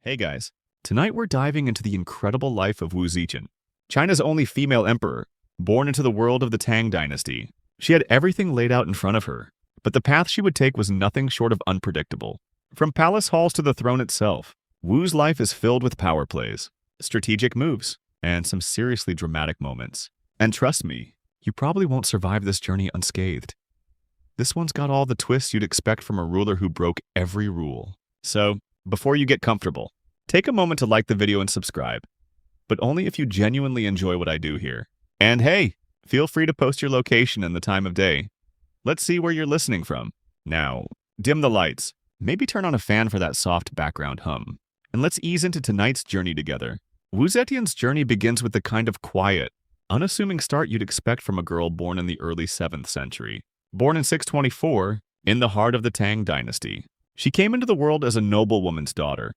Hey guys, tonight we're diving into the incredible life of Wu Zetian, China's only female emperor, born into the world of the Tang dynasty. She had everything laid out in front of her, but the path she would take was nothing short of unpredictable. From palace halls to the throne itself, Wu's life is filled with power plays, strategic moves, and some seriously dramatic moments. And trust me, you probably won't survive this journey unscathed. This one's got all the twists you'd expect from a ruler who broke every rule. So, before you get comfortable, take a moment to like the video and subscribe, but only if you genuinely enjoy what I do here. And hey, feel free to post your location and the time of day. Let's see where you're listening from. Now, dim the lights, maybe turn on a fan for that soft background hum, and let's ease into tonight's journey together. Wu Zetian's journey begins with the kind of quiet, unassuming start you'd expect from a girl born in the early 7th century. Born in 624, in the heart of the Tang dynasty, she came into the world as a noblewoman's daughter.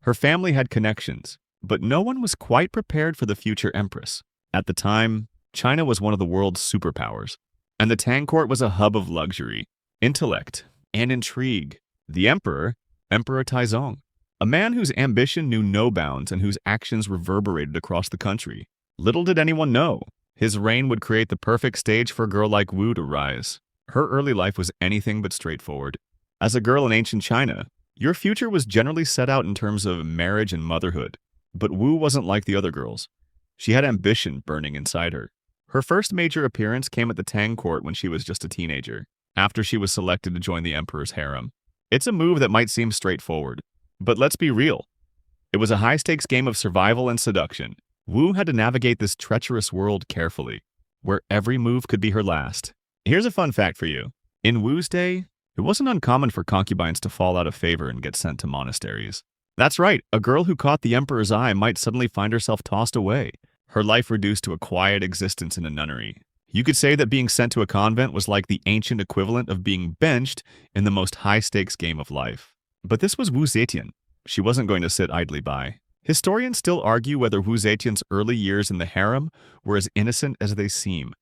Her family had connections, but no one was quite prepared for the future empress. At the time, China was one of the world's superpowers, and the Tang court was a hub of luxury, intellect, and intrigue. The emperor, Emperor Taizong, a man whose ambition knew no bounds and whose actions reverberated across the country. Little did anyone know, his reign would create the perfect stage for a girl like Wu to rise. Her early life was anything but straightforward. As a girl in ancient China, your future was generally set out in terms of marriage and motherhood. But Wu wasn't like the other girls. She had ambition burning inside her. Her first major appearance came at the Tang court when she was just a teenager, after she was selected to join the emperor's harem. It's a move that might seem straightforward, but let's be real. It was a high-stakes game of survival and seduction. Wu had to navigate this treacherous world carefully, where every move could be her last. Here's a fun fact for you. In Wu's day, it wasn't uncommon for concubines to fall out of favor and get sent to monasteries. That's right, a girl who caught the emperor's eye might suddenly find herself tossed away, her life reduced to a quiet existence in a nunnery. You could say that being sent to a convent was like the ancient equivalent of being benched in the most high-stakes game of life. But this was Wu Zetian. She wasn't going to sit idly by. Historians still argue whether Wu Zetian's early years in the harem were as innocent as they seem,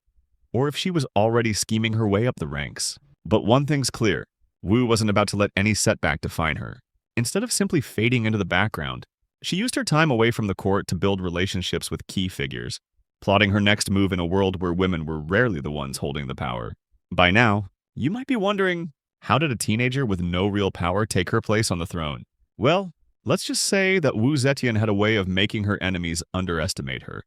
or if she was already scheming her way up the ranks. But one thing's clear, Wu wasn't about to let any setback define her. Instead of simply fading into the background, she used her time away from the court to build relationships with key figures, plotting her next move in a world where women were rarely the ones holding the power. By now, you might be wondering, how did a teenager with no real power take her place on the throne? Well, let's just say that Wu Zetian had a way of making her enemies underestimate her.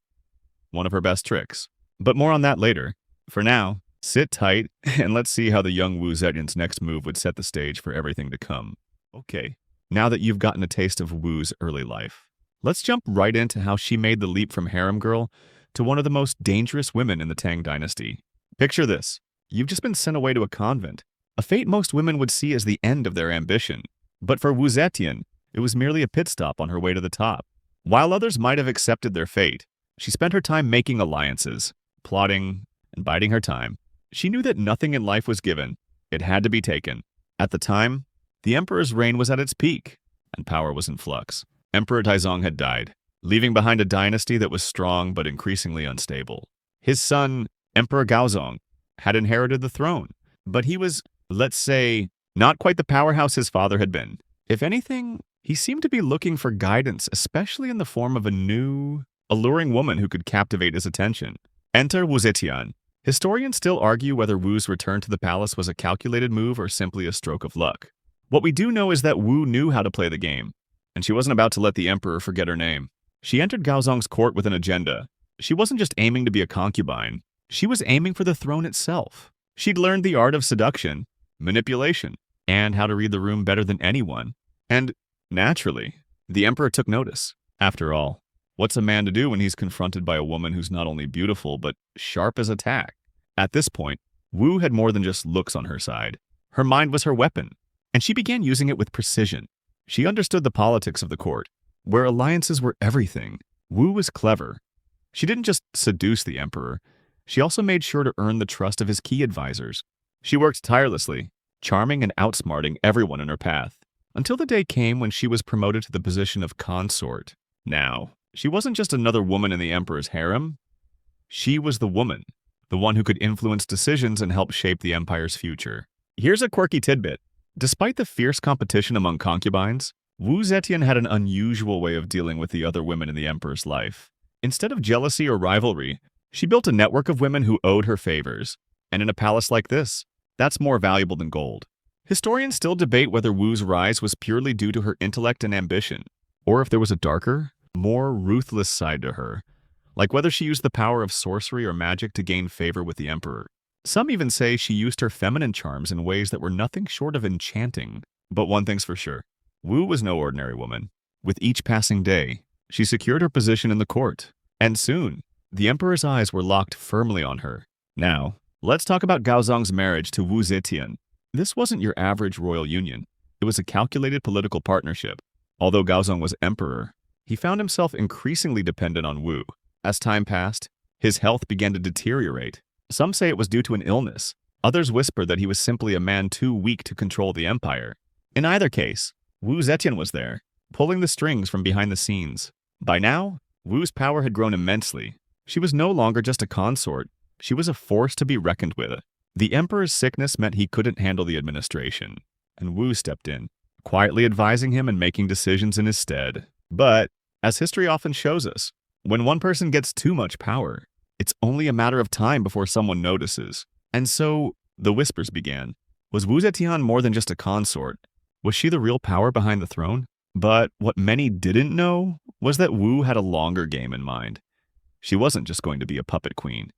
One of her best tricks. But more on that later. For now, sit tight, and let's see how the young Wu Zetian's next move would set the stage for everything to come. Okay, now that you've gotten a taste of Wu's early life, let's jump right into how she made the leap from harem girl to one of the most dangerous women in the Tang dynasty. Picture this. You've just been sent away to a convent, a fate most women would see as the end of their ambition. But for Wu Zetian, it was merely a pit stop on her way to the top. While others might have accepted their fate, she spent her time making alliances, plotting, and biding her time. She knew that nothing in life was given. It had to be taken. At the time, the emperor's reign was at its peak, and power was in flux. Emperor Taizong had died, leaving behind a dynasty that was strong but increasingly unstable. His son, Emperor Gaozong, had inherited the throne, but he was, let's say, not quite the powerhouse his father had been. If anything, he seemed to be looking for guidance, especially in the form of a new, alluring woman who could captivate his attention. Enter Wu Zetian. Historians still argue whether Wu's return to the palace was a calculated move or simply a stroke of luck. What we do know is that Wu knew how to play the game, and she wasn't about to let the emperor forget her name. She entered Gaozong's court with an agenda. She wasn't just aiming to be a concubine. She was aiming for the throne itself. She'd learned the art of seduction, manipulation, and how to read the room better than anyone. And, naturally, the emperor took notice. After all, what's a man to do when he's confronted by a woman who's not only beautiful, but sharp as a tack? At this point, Wu had more than just looks on her side. Her mind was her weapon, and she began using it with precision. She understood the politics of the court, where alliances were everything. Wu was clever. She didn't just seduce the emperor, she also made sure to earn the trust of his key advisors. She worked tirelessly, charming and outsmarting everyone in her path, until the day came when she was promoted to the position of consort. Now, she wasn't just another woman in the emperor's harem. She was the woman, the one who could influence decisions and help shape the empire's future. Here's a quirky tidbit. Despite the fierce competition among concubines, Wu Zetian had an unusual way of dealing with the other women in the emperor's life. Instead of jealousy or rivalry, she built a network of women who owed her favors. And in a palace like this, that's more valuable than gold. Historians still debate whether Wu's rise was purely due to her intellect and ambition, or if there was a darker, more ruthless side to her, like whether she used the power of sorcery or magic to gain favor with the emperor. Some even say she used her feminine charms in ways that were nothing short of enchanting. But one thing's for sure, Wu was no ordinary woman. With each passing day, she secured her position in the court, and soon, the emperor's eyes were locked firmly on her. Now, let's talk about Gaozong's marriage to Wu Zetian. This wasn't your average royal union. It was a calculated political partnership. Although Gaozong was emperor, he found himself increasingly dependent on Wu. As time passed, his health began to deteriorate. Some say it was due to an illness. Others whisper that he was simply a man too weak to control the empire. In either case, Wu Zetian was there, pulling the strings from behind the scenes. By now, Wu's power had grown immensely. She was no longer just a consort. She was a force to be reckoned with. The emperor's sickness meant he couldn't handle the administration, and Wu stepped in, quietly advising him and making decisions in his stead. But, as history often shows us, when one person gets too much power, it's only a matter of time before someone notices. And so, the whispers began. Was Wu Zetian more than just a consort? Was she the real power behind the throne? But what many didn't know was that Wu had a longer game in mind. She wasn't just going to be a puppet queen.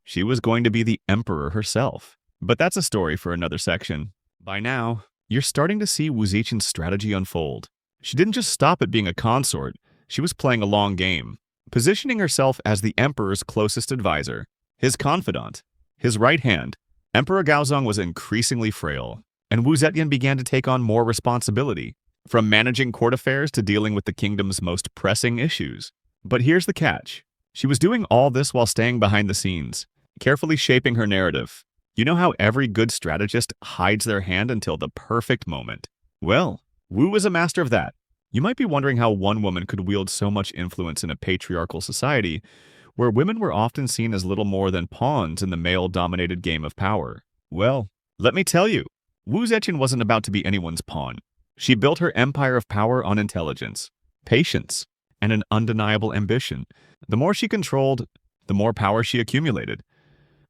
She was going to be the emperor herself. But that's a story for another section. By now, you're starting to see Wu Zetian's strategy unfold. She didn't just stop at being a consort, she was playing a long game, positioning herself as the emperor's closest advisor, his confidant, his right hand. Emperor Gaozong was increasingly frail, and Wu Zetian began to take on more responsibility, from managing court affairs to dealing with the kingdom's most pressing issues. But here's the catch. She was doing all this while staying behind the scenes, carefully shaping her narrative. You know how every good strategist hides their hand until the perfect moment? Well, Wu was a master of that. You might be wondering how one woman could wield so much influence in a patriarchal society, where women were often seen as little more than pawns in the male-dominated game of power. Well, let me tell you, Wu Zetian wasn't about to be anyone's pawn. She built her empire of power on intelligence, patience, and an undeniable ambition. The more she controlled, the more power she accumulated.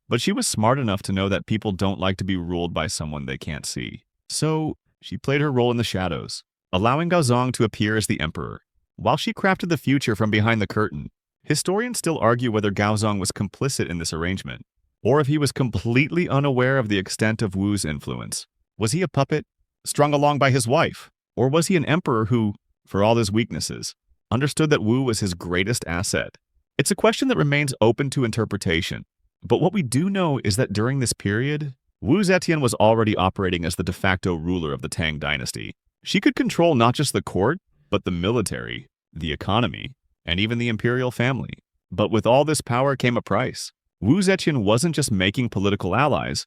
But she was smart enough to know that people don't like to be ruled by someone they can't see. So, she played her role in the shadows, allowing Gaozong to appear as the emperor. While she crafted the future from behind the curtain, historians still argue whether Gaozong was complicit in this arrangement, or if he was completely unaware of the extent of Wu's influence. Was he a puppet, strung along by his wife? Or was he an emperor who, for all his weaknesses, understood that Wu was his greatest asset? It's a question that remains open to interpretation. But what we do know is that during this period, Wu Zetian was already operating as the de facto ruler of the Tang dynasty. She could control not just the court, but the military, the economy, and even the imperial family. But with all this power came a price. Wu Zetian wasn't just making political allies,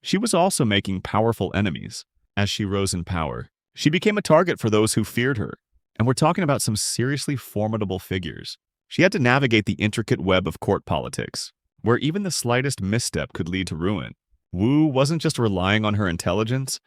she was also making powerful enemies. As she rose in power, she became a target for those who feared her. And we're talking about some seriously formidable figures. She had to navigate the intricate web of court politics, where even the slightest misstep could lead to ruin. Wu wasn't just relying on her intelligence,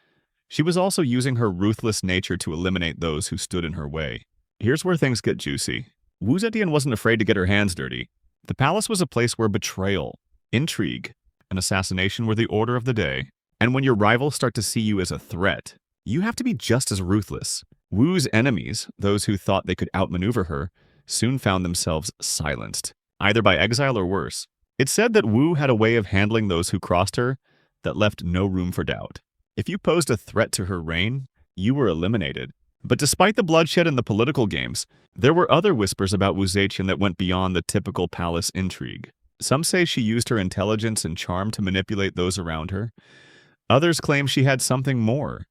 she was also using her ruthless nature to eliminate those who stood in her way. Here's where things get juicy. Wu Zetian wasn't afraid to get her hands dirty. The palace was a place where betrayal, intrigue, and assassination were the order of the day. And when your rivals start to see you as a threat, you have to be just as ruthless. Wu's enemies, those who thought they could outmaneuver her, soon found themselves silenced, either by exile or worse. It's said that Wu had a way of handling those who crossed her that left no room for doubt. If you posed a threat to her reign, you were eliminated. But despite the bloodshed and the political games, there were other whispers about Wu Zetian that went beyond the typical palace intrigue. Some say she used her intelligence and charm to manipulate those around her. Others claim she had something more,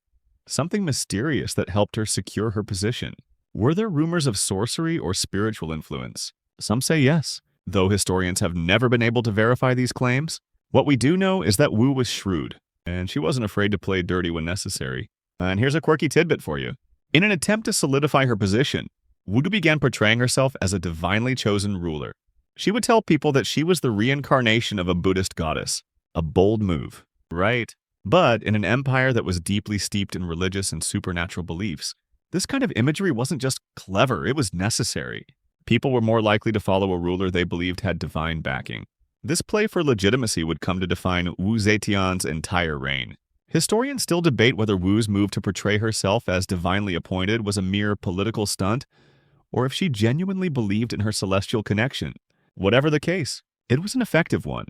something mysterious that helped her secure her position. Were there rumors of sorcery or spiritual influence? Some say yes, though historians have never been able to verify these claims. What we do know is that Wu was shrewd, and she wasn't afraid to play dirty when necessary. And here's a quirky tidbit for you. In an attempt to solidify her position, Wu began portraying herself as a divinely chosen ruler. She would tell people that she was the reincarnation of a Buddhist goddess. A bold move, right? But in an empire that was deeply steeped in religious and supernatural beliefs, This kind of imagery wasn't just clever, it was necessary. People were more likely to follow a ruler they believed had divine backing. This play for legitimacy would come to define Wu Zetian's entire reign. Historians still debate whether Wu's move to portray herself as divinely appointed was a mere political stunt, or if she genuinely believed in her celestial connection. Whatever the case, it was an effective one.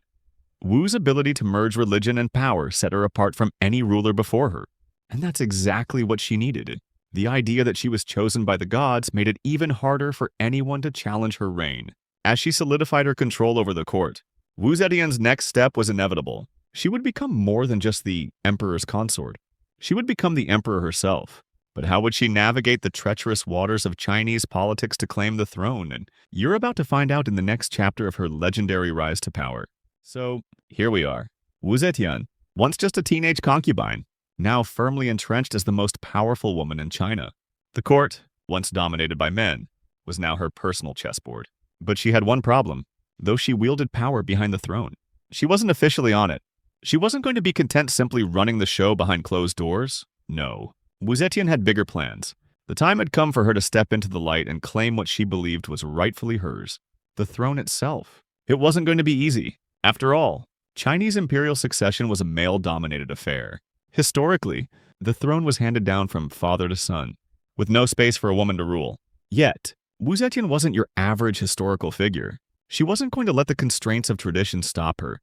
Wu's ability to merge religion and power set her apart from any ruler before her. And that's exactly what she needed. The idea that she was chosen by the gods made it even harder for anyone to challenge her reign. As she solidified her control over the court, Wu Zetian's next step was inevitable. She would become more than just the emperor's consort. She would become the emperor herself. But how would she navigate the treacherous waters of Chinese politics to claim the throne? And you're about to find out in the next chapter of her legendary rise to power. So, here we are. Wu Zetian, once just a teenage concubine, now firmly entrenched as the most powerful woman in China. The court, once dominated by men, was now her personal chessboard. But she had one problem. Though she wielded power behind the throne, she wasn't officially on it. She wasn't going to be content simply running the show behind closed doors. No. Wu Zetian had bigger plans. The time had come for her to step into the light and claim what she believed was rightfully hers. The throne itself. It wasn't going to be easy. After all, Chinese imperial succession was a male-dominated affair. Historically, the throne was handed down from father to son, with no space for a woman to rule. Yet, Wu Zetian wasn't your average historical figure. She wasn't going to let the constraints of tradition stop her.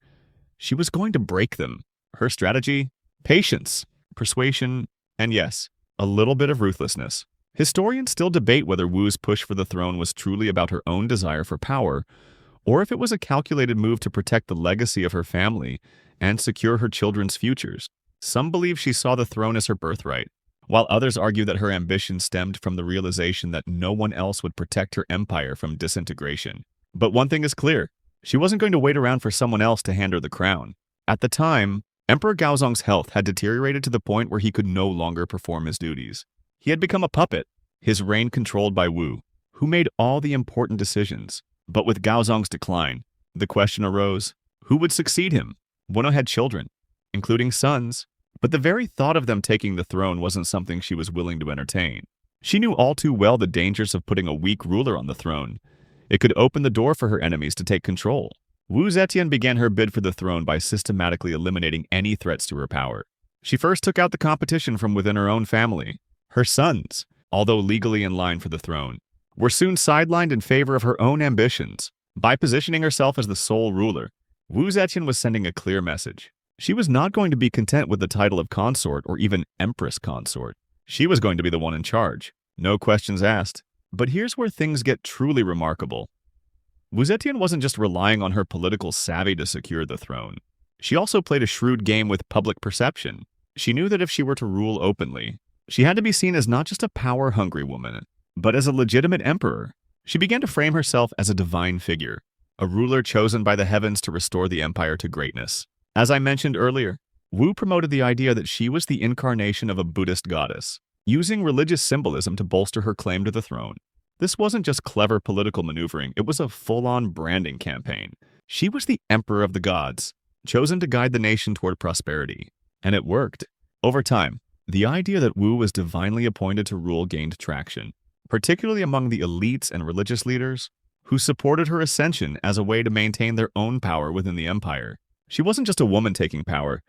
She was going to break them. Her strategy? Patience, persuasion, and yes, a little bit of ruthlessness. Historians still debate whether Wu's push for the throne was truly about her own desire for power, or if it was a calculated move to protect the legacy of her family and secure her children's futures. Some believe she saw the throne as her birthright, while others argue that her ambition stemmed from the realization that no one else would protect her empire from disintegration. But one thing is clear, she wasn't going to wait around for someone else to hand her the crown. At the time, Emperor Gaozong's health had deteriorated to the point where he could no longer perform his duties. He had become a puppet, his reign controlled by Wu, who made all the important decisions. But with Gaozong's decline, the question arose, who would succeed him? Wu had children, including sons, but the very thought of them taking the throne wasn't something she was willing to entertain. She knew all too well the dangers of putting a weak ruler on the throne. It could open the door for her enemies to take control. Wu Zetian began her bid for the throne by systematically eliminating any threats to her power. She first took out the competition from within her own family. Her sons, although legally in line for the throne, were soon sidelined in favor of her own ambitions. By positioning herself as the sole ruler, Wu Zetian was sending a clear message. She was not going to be content with the title of consort or even Empress consort. She was going to be the one in charge. No questions asked. But here's where things get truly remarkable. Wu Zetian wasn't just relying on her political savvy to secure the throne. She also played a shrewd game with public perception. She knew that if she were to rule openly, she had to be seen as not just a power-hungry woman, but as a legitimate emperor. She began to frame herself as a divine figure, a ruler chosen by the heavens to restore the empire to greatness. As I mentioned earlier, Wu promoted the idea that she was the incarnation of a Buddhist goddess, using religious symbolism to bolster her claim to the throne. This wasn't just clever political maneuvering, it was a full-on branding campaign. She was the emperor of the gods, chosen to guide the nation toward prosperity. And it worked. Over time, the idea that Wu was divinely appointed to rule gained traction, particularly among the elites and religious leaders who supported her ascension as a way to maintain their own power within the empire. She wasn't just a woman taking power.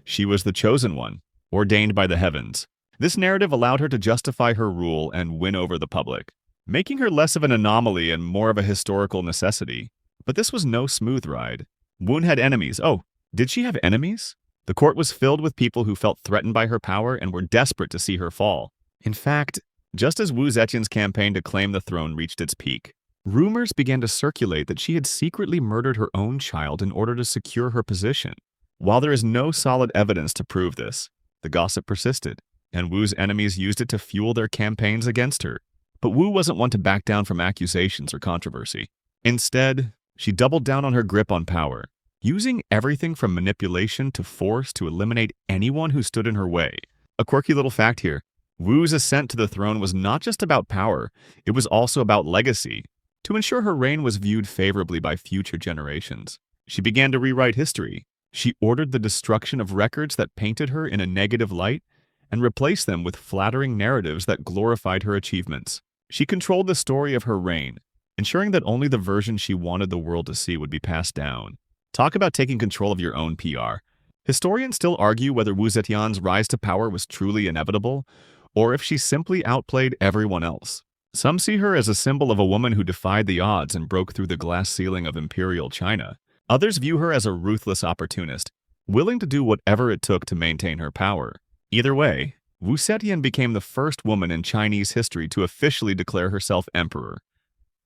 She was the chosen one, ordained by the heavens. This narrative allowed her to justify her rule and win over the public, making her less of an anomaly and more of a historical necessity. But this was no smooth ride. Wu had enemies. Oh, did she have enemies? The court was filled with people who felt threatened by her power and were desperate to see her fall. In fact, just as Wu Zetian's campaign to claim the throne reached its peak, rumors began to circulate that she had secretly murdered her own child in order to secure her position. While there is no solid evidence to prove this, the gossip persisted, and Wu's enemies used it to fuel their campaigns against her. But Wu wasn't one to back down from accusations or controversy. Instead, she doubled down on her grip on power, using everything from manipulation to force to eliminate anyone who stood in her way. A quirky little fact here, Wu's ascent to the throne was not just about power, it was also about legacy. To ensure her reign was viewed favorably by future generations, she began to rewrite history. She ordered the destruction of records that painted her in a negative light and replaced them with flattering narratives that glorified her achievements. She controlled the story of her reign, ensuring that only the version she wanted the world to see would be passed down. Talk about taking control of your own PR. Historians still argue whether Wu Zetian's rise to power was truly inevitable, or if she simply outplayed everyone else. Some see her as a symbol of a woman who defied the odds and broke through the glass ceiling of imperial China. Others view her as a ruthless opportunist, willing to do whatever it took to maintain her power. Either way, Wu Zetian became the first woman in Chinese history to officially declare herself emperor,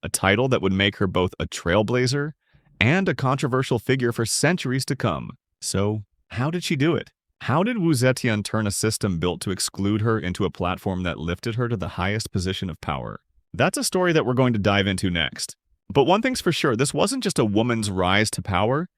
a title that would make her both a trailblazer and a controversial figure for centuries to come. So, how did she do it? How did Wu Zetian turn a system built to exclude her into a platform that lifted her to the highest position of power? That's a story that we're going to dive into next. But one thing's for sure, this wasn't just a woman's rise to power,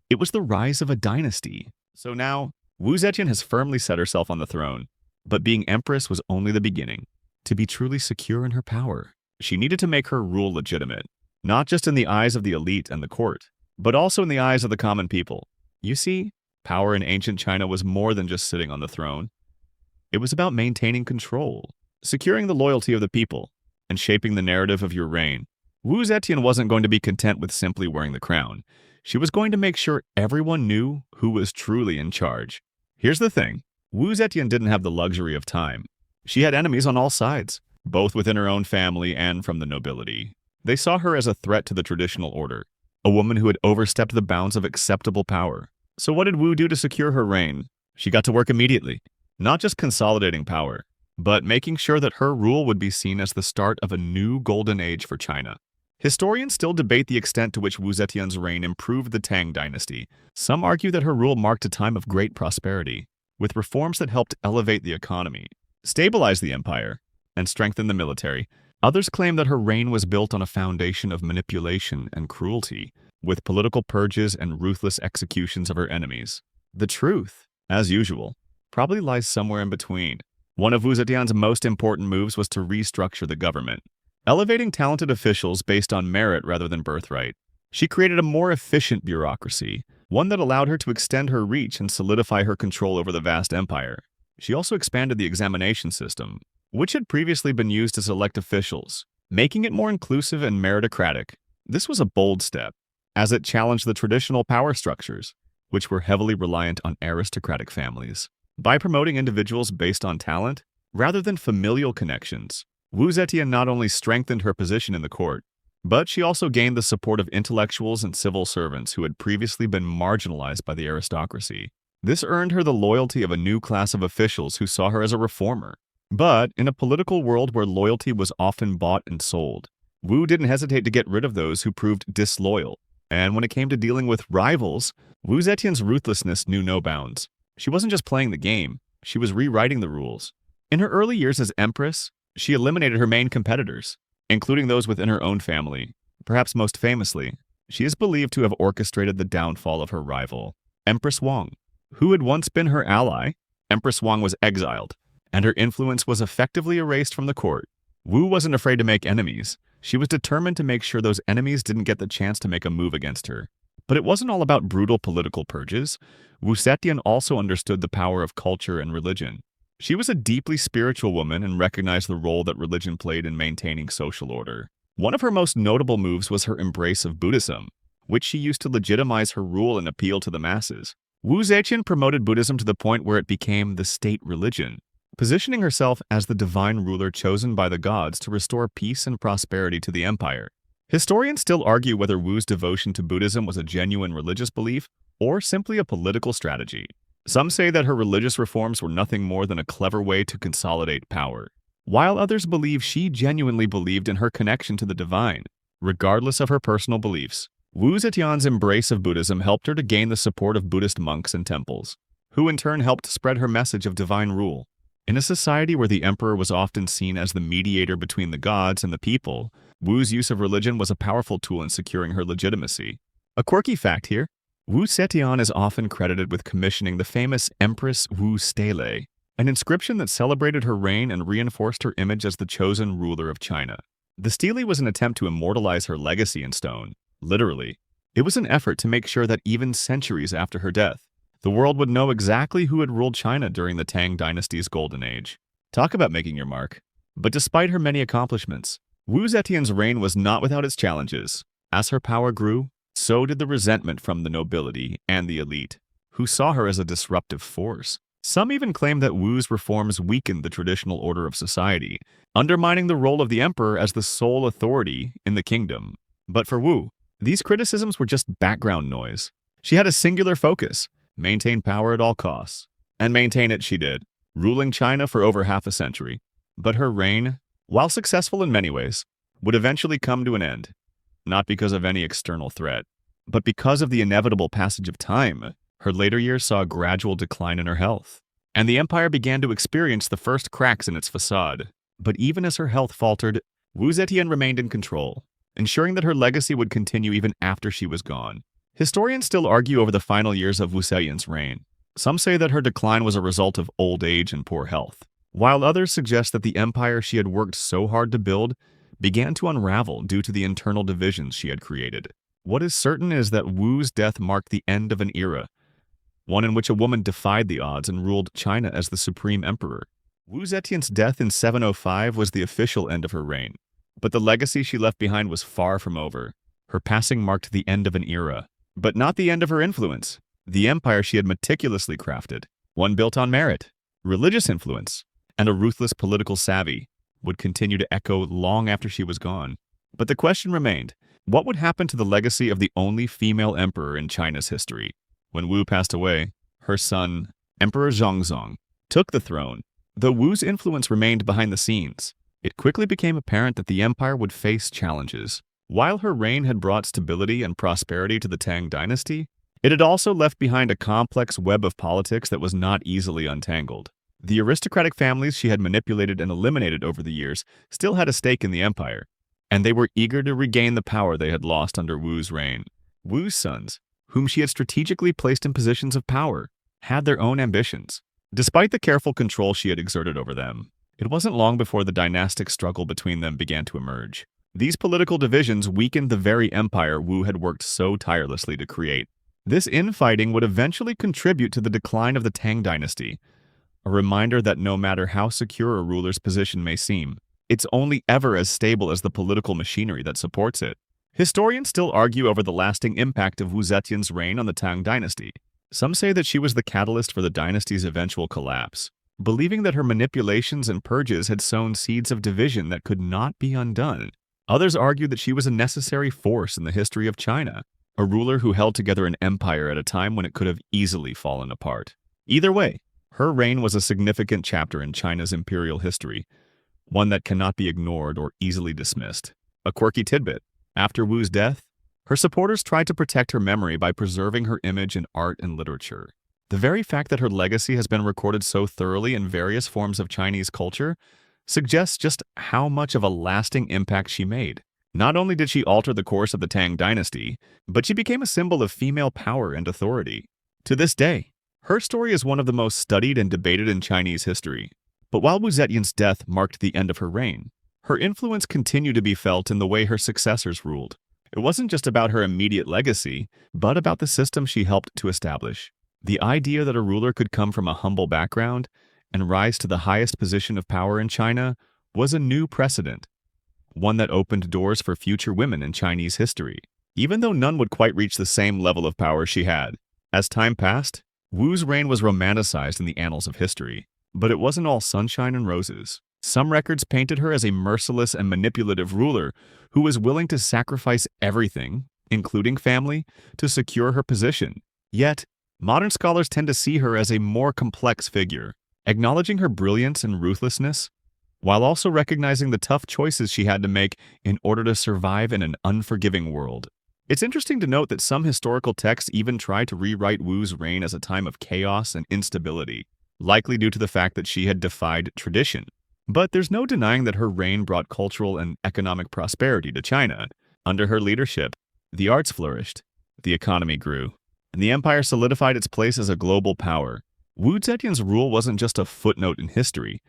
it was the rise of a dynasty. So now, Wu Zetian has firmly set herself on the throne, but being empress was only the beginning. To be truly secure in her power, she needed to make her rule legitimate, not just in the eyes of the elite and the court, but also in the eyes of the common people. You see, power in ancient China was more than just sitting on the throne. It was about maintaining control, securing the loyalty of the people, and shaping the narrative of your reign. Wu Zetian wasn't going to be content with simply wearing the crown. She was going to make sure everyone knew who was truly in charge. Here's the thing. Wu Zetian didn't have the luxury of time. She had enemies on all sides, both within her own family and from the nobility. They saw her as a threat to the traditional order, a woman who had overstepped the bounds of acceptable power. So what did Wu do to secure her reign? She got to work immediately, not just consolidating power, but making sure that her rule would be seen as the start of a new golden age for China. Historians still debate the extent to which Wu Zetian's reign improved the Tang dynasty. Some argue that her rule marked a time of great prosperity, with reforms that helped elevate the economy, stabilize the empire, and strengthen the military. Others claim that her reign was built on a foundation of manipulation and cruelty, with political purges and ruthless executions of her enemies. The truth, as usual, probably lies somewhere in between. One of Wu Zetian's most important moves was to restructure the government, elevating talented officials based on merit rather than birthright. She created a more efficient bureaucracy, one that allowed her to extend her reach and solidify her control over the vast empire. She also expanded the examination system, which had previously been used to select officials, making it more inclusive and meritocratic. This was a bold step, as it challenged the traditional power structures, which were heavily reliant on aristocratic families. By promoting individuals based on talent, rather than familial connections, Wu Zetian not only strengthened her position in the court, but she also gained the support of intellectuals and civil servants who had previously been marginalized by the aristocracy. This earned her the loyalty of a new class of officials who saw her as a reformer. But in a political world where loyalty was often bought and sold, Wu didn't hesitate to get rid of those who proved disloyal. And when it came to dealing with rivals, Wu Zetian's ruthlessness knew no bounds. She wasn't just playing the game, she was rewriting the rules. In her early years as Empress, she eliminated her main competitors, including those within her own family. Perhaps most famously, she is believed to have orchestrated the downfall of her rival, Empress Wang. Who had once been her ally, Empress Wang was exiled, and her influence was effectively erased from the court. Wu wasn't afraid to make enemies. She was determined to make sure those enemies didn't get the chance to make a move against her. But it wasn't all about brutal political purges. Wu Zetian also understood the power of culture and religion. She was a deeply spiritual woman and recognized the role that religion played in maintaining social order. One of her most notable moves was her embrace of Buddhism, which she used to legitimize her rule and appeal to the masses. Wu Zetian promoted Buddhism to the point where it became the state religion, positioning herself as the divine ruler chosen by the gods to restore peace and prosperity to the empire. Historians still argue whether Wu's devotion to Buddhism was a genuine religious belief or simply a political strategy. Some say that her religious reforms were nothing more than a clever way to consolidate power, while others believe she genuinely believed in her connection to the divine, regardless of her personal beliefs. Wu Zetian's embrace of Buddhism helped her to gain the support of Buddhist monks and temples, who in turn helped spread her message of divine rule. In a society where the emperor was often seen as the mediator between the gods and the people, Wu's use of religion was a powerful tool in securing her legitimacy. A quirky fact here, Wu Zetian is often credited with commissioning the famous Empress Wu stele, an inscription that celebrated her reign and reinforced her image as the chosen ruler of China. The stele was an attempt to immortalize her legacy in stone. Literally, it was an effort to make sure that even centuries after her death, the world would know exactly who had ruled China during the Tang Dynasty's golden age. Talk about making your mark. But despite her many accomplishments, Wu Zetian's reign was not without its challenges. As her power grew, so did the resentment from the nobility and the elite, who saw her as a disruptive force. Some even claim that Wu's reforms weakened the traditional order of society, undermining the role of the emperor as the sole authority in the kingdom. But for Wu, these criticisms were just background noise. She had a singular focus: maintain power at all costs. And maintain it she did, ruling China for over half a century. But her reign, while successful in many ways, would eventually come to an end, not because of any external threat, but because of the inevitable passage of time. Her later years saw a gradual decline in her health, and the empire began to experience the first cracks in its facade. But even as her health faltered, Wu Zetian remained in control, ensuring that her legacy would continue even after she was gone. Historians still argue over the final years of Wu Zetian's reign. Some say that her decline was a result of old age and poor health, while others suggest that the empire she had worked so hard to build began to unravel due to the internal divisions she had created. What is certain is that Wu's death marked the end of an era, one in which a woman defied the odds and ruled China as the supreme emperor. Wu Zetian's death in 705 was the official end of her reign, but the legacy she left behind was far from over. Her passing marked the end of an era, but not the end of her influence. The empire she had meticulously crafted, one built on merit, religious influence, and a ruthless political savvy, would continue to echo long after she was gone. But the question remained, what would happen to the legacy of the only female emperor in China's history? When Wu passed away, her son, Emperor Zhongzong, took the throne. Though Wu's influence remained behind the scenes, it quickly became apparent that the empire would face challenges. While her reign had brought stability and prosperity to the Tang dynasty, it had also left behind a complex web of politics that was not easily untangled. The aristocratic families she had manipulated and eliminated over the years still had a stake in the empire, and they were eager to regain the power they had lost under Wu's reign. Wu's sons, whom she had strategically placed in positions of power, had their own ambitions. Despite the careful control she had exerted over them, it wasn't long before the dynastic struggle between them began to emerge. These political divisions weakened the very empire Wu had worked so tirelessly to create. This infighting would eventually contribute to the decline of the Tang dynasty, a reminder that no matter how secure a ruler's position may seem, it's only ever as stable as the political machinery that supports it. Historians still argue over the lasting impact of Wu Zetian's reign on the Tang dynasty. Some say that she was the catalyst for the dynasty's eventual collapse, believing that her manipulations and purges had sown seeds of division that could not be undone. Others argue that she was a necessary force in the history of China, a ruler who held together an empire at a time when it could have easily fallen apart. Either way, her reign was a significant chapter in China's imperial history, one that cannot be ignored or easily dismissed. A quirky tidbit: after Wu's death, her supporters tried to protect her memory by preserving her image in art and literature. The very fact that her legacy has been recorded so thoroughly in various forms of Chinese culture suggests just how much of a lasting impact she made. Not only did she alter the course of the Tang dynasty, but she became a symbol of female power and authority. To this day, her story is one of the most studied and debated in Chinese history. But while Wu Zetian's death marked the end of her reign, her influence continued to be felt in the way her successors ruled. It wasn't just about her immediate legacy, but about the system she helped to establish. The idea that a ruler could come from a humble background and rise to the highest position of power in China was a new precedent, one that opened doors for future women in Chinese history, even though none would quite reach the same level of power she had. As time passed, Wu's reign was romanticized in the annals of history, but it wasn't all sunshine and roses. Some records painted her as a merciless and manipulative ruler who was willing to sacrifice everything, including family, to secure her position. Yet, modern scholars tend to see her as a more complex figure, acknowledging her brilliance and ruthlessness, while also recognizing the tough choices she had to make in order to survive in an unforgiving world. It's interesting to note that some historical texts even try to rewrite Wu's reign as a time of chaos and instability, likely due to the fact that she had defied tradition. But there's no denying that her reign brought cultural and economic prosperity to China. Under her leadership, the arts flourished, the economy grew, and the empire solidified its place as a global power. Wu Zetian's rule wasn't just a footnote in history.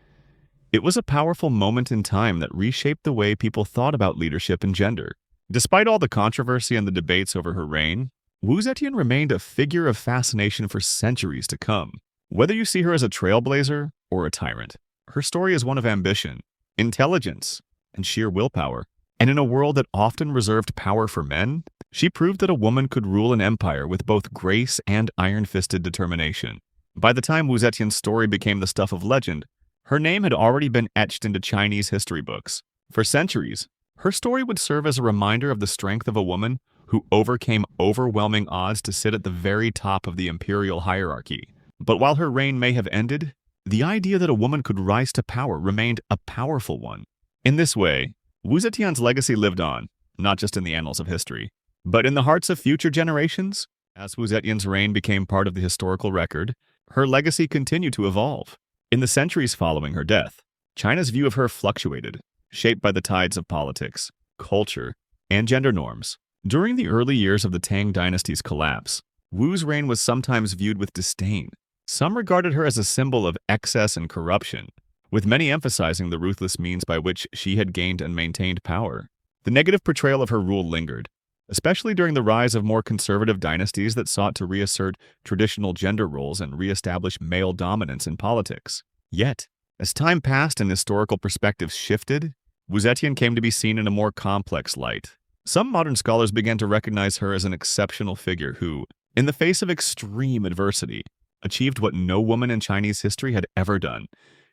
It was a powerful moment in time that reshaped the way people thought about leadership and gender. Despite all the controversy and the debates over her reign, Wu Zetian remained a figure of fascination for centuries to come. Whether you see her as a trailblazer or a tyrant, her story is one of ambition, intelligence, and sheer willpower. And in a world that often reserved power for men, she proved that a woman could rule an empire with both grace and iron-fisted determination. By the time Wu Zetian's story became the stuff of legend, her name had already been etched into Chinese history books. For centuries, her story would serve as a reminder of the strength of a woman who overcame overwhelming odds to sit at the very top of the imperial hierarchy. But while her reign may have ended, the idea that a woman could rise to power remained a powerful one. In this way, Wu Zetian's legacy lived on, not just in the annals of history, but in the hearts of future generations. As Wu Zetian's reign became part of the historical record, her legacy continued to evolve. In the centuries following her death, China's view of her fluctuated, shaped by the tides of politics, culture, and gender norms. During the early years of the Tang dynasty's collapse, Wu's reign was sometimes viewed with disdain. Some regarded her as a symbol of excess and corruption, with many emphasizing the ruthless means by which she had gained and maintained power. The negative portrayal of her rule lingered, especially during the rise of more conservative dynasties that sought to reassert traditional gender roles and reestablish male dominance in politics. Yet, as time passed and historical perspectives shifted, Wu Zetian came to be seen in a more complex light. Some modern scholars began to recognize her as an exceptional figure who, in the face of extreme adversity, achieved what no woman in Chinese history had ever done.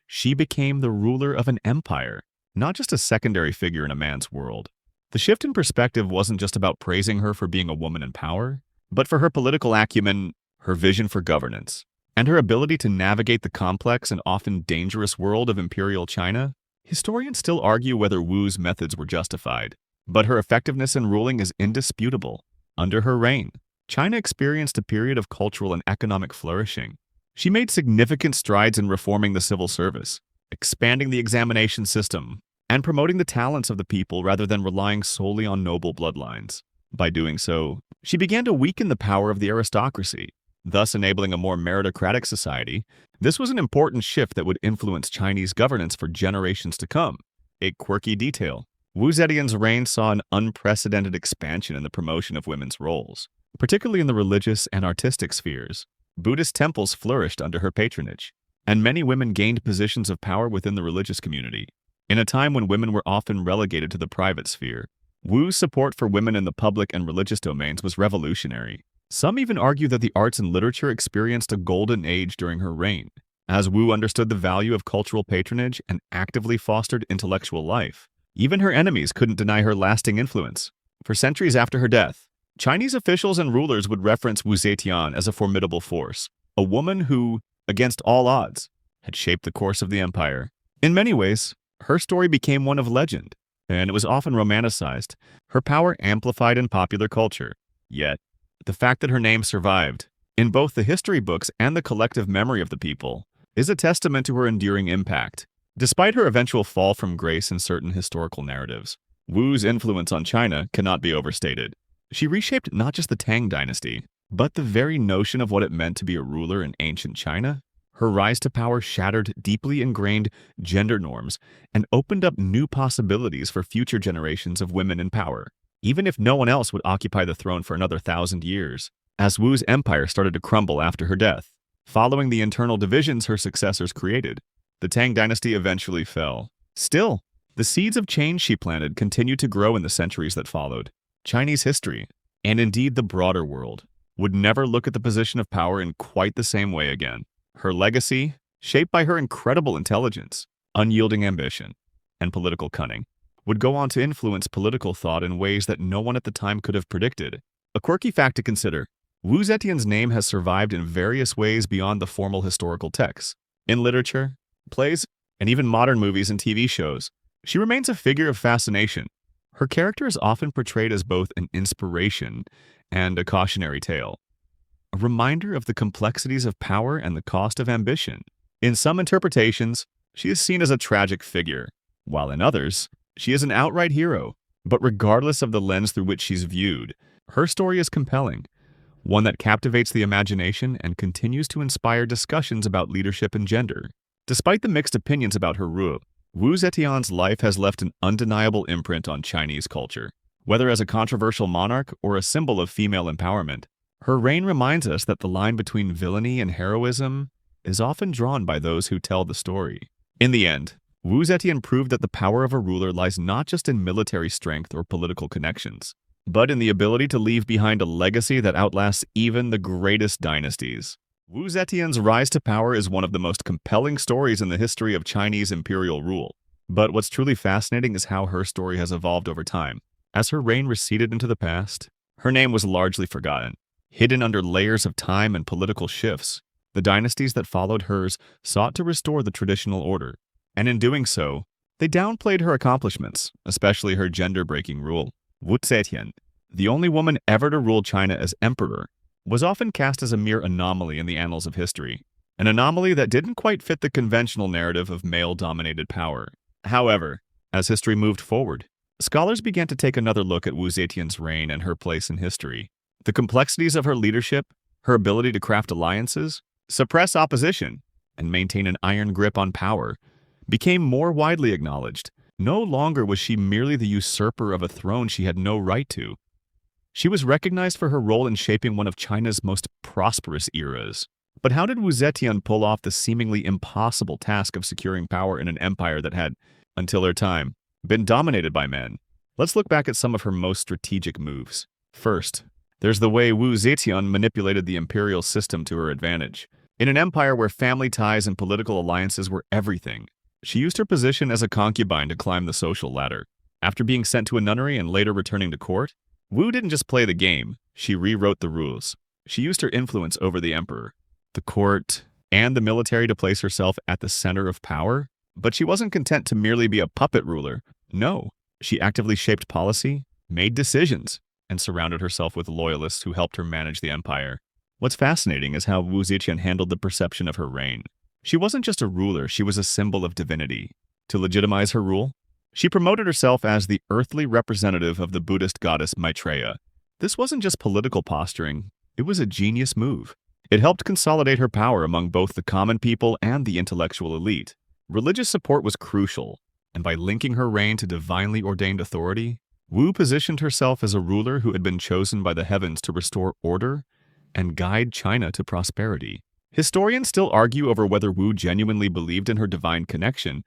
She became the ruler of an empire, not just a secondary figure in a man's world. The shift in perspective wasn't just about praising her for being a woman in power, but for her political acumen, her vision for governance, and her ability to navigate the complex and often dangerous world of imperial China. Historians still argue whether Wu's methods were justified, but her effectiveness in ruling is indisputable. Under her reign, China experienced a period of cultural and economic flourishing. She made significant strides in reforming the civil service, expanding the examination system, and promoting the talents of the people rather than relying solely on noble bloodlines. By doing so, she began to weaken the power of the aristocracy, thus enabling a more meritocratic society. This was an important shift that would influence Chinese governance for generations to come. A quirky detail: Wu Zetian's reign saw an unprecedented expansion in the promotion of women's roles, particularly in the religious and artistic spheres. Buddhist temples flourished under her patronage, and many women gained positions of power within the religious community. In a time when women were often relegated to the private sphere, Wu's support for women in the public and religious domains was revolutionary. Some even argue that the arts and literature experienced a golden age during her reign, as Wu understood the value of cultural patronage and actively fostered intellectual life. Even her enemies couldn't deny her lasting influence. For centuries after her death, Chinese officials and rulers would reference Wu Zetian as a formidable force, a woman who, against all odds, had shaped the course of the empire. In many ways, her story became one of legend, and it was often romanticized, her power amplified in popular culture. Yet, the fact that her name survived, in both the history books and the collective memory of the people, is a testament to her enduring impact. Despite her eventual fall from grace in certain historical narratives, Wu's influence on China cannot be overstated. She reshaped not just the Tang dynasty, but the very notion of what it meant to be a ruler in ancient China. Her rise to power shattered deeply ingrained gender norms and opened up new possibilities for future generations of women in power, even if no one else would occupy the throne for another 1,000 years. As Wu's empire started to crumble after her death, following the internal divisions her successors created, the Tang dynasty eventually fell. Still, the seeds of change she planted continued to grow in the centuries that followed. Chinese history, and indeed the broader world, would never look at the position of power in quite the same way again. Her legacy, shaped by her incredible intelligence, unyielding ambition, and political cunning, would go on to influence political thought in ways that no one at the time could have predicted. A quirky fact to consider: Wu Zetian's name has survived in various ways beyond the formal historical texts. In literature, plays, and even modern movies and TV shows, she remains a figure of fascination. Her character is often portrayed as both an inspiration and a cautionary tale, a reminder of the complexities of power and the cost of ambition. In some interpretations, she is seen as a tragic figure, while in others, she is an outright hero. But regardless of the lens through which she's viewed, her story is compelling, one that captivates the imagination and continues to inspire discussions about leadership and gender. Despite the mixed opinions about her rule, Wu Zetian's life has left an undeniable imprint on Chinese culture. Whether as a controversial monarch or a symbol of female empowerment, Her reign reminds us that the line between villainy and heroism is often drawn by those who tell the story. In the end, Wu Zetian proved that the power of a ruler lies not just in military strength or political connections, but in the ability to leave behind a legacy that outlasts even the greatest dynasties. Wu Zetian's rise to power is one of the most compelling stories in the history of Chinese imperial rule. But what's truly fascinating is how her story has evolved over time. As her reign receded into the past, her name was largely forgotten. Hidden under layers of time and political shifts, the dynasties that followed hers sought to restore the traditional order. And in doing so, they downplayed her accomplishments, especially her gender-breaking rule. Wu Zetian, the only woman ever to rule China as emperor, was often cast as a mere anomaly in the annals of history, an anomaly that didn't quite fit the conventional narrative of male-dominated power. However, as history moved forward, scholars began to take another look at Wu Zetian's reign and her place in history. The complexities of her leadership, her ability to craft alliances, suppress opposition, and maintain an iron grip on power became more widely acknowledged. No longer was she merely the usurper of a throne she had no right to. She was recognized for her role in shaping one of China's most prosperous eras. But how did Wu Zetian pull off the seemingly impossible task of securing power in an empire that had, until her time, been dominated by men? Let's look back at some of her most strategic moves. First, there's the way Wu Zetian manipulated the imperial system to her advantage. In an empire where family ties and political alliances were everything, she used her position as a concubine to climb the social ladder. After being sent to a nunnery and later returning to court, Wu didn't just play the game, she rewrote the rules. She used her influence over the emperor, the court, and the military to place herself at the center of power. But she wasn't content to merely be a puppet ruler. No, she actively shaped policy, made decisions, and surrounded herself with loyalists who helped her manage the empire. What's fascinating is how Wu Zetian handled the perception of her reign. She wasn't just a ruler, she was a symbol of divinity. To legitimize her rule, she promoted herself as the earthly representative of the Buddhist goddess Maitreya. This wasn't just political posturing, it was a genius move. It helped consolidate her power among both the common people and the intellectual elite. Religious support was crucial, and by linking her reign to divinely ordained authority, Wu positioned herself as a ruler who had been chosen by the heavens to restore order and guide China to prosperity. Historians still argue over whether Wu genuinely believed in her divine connection,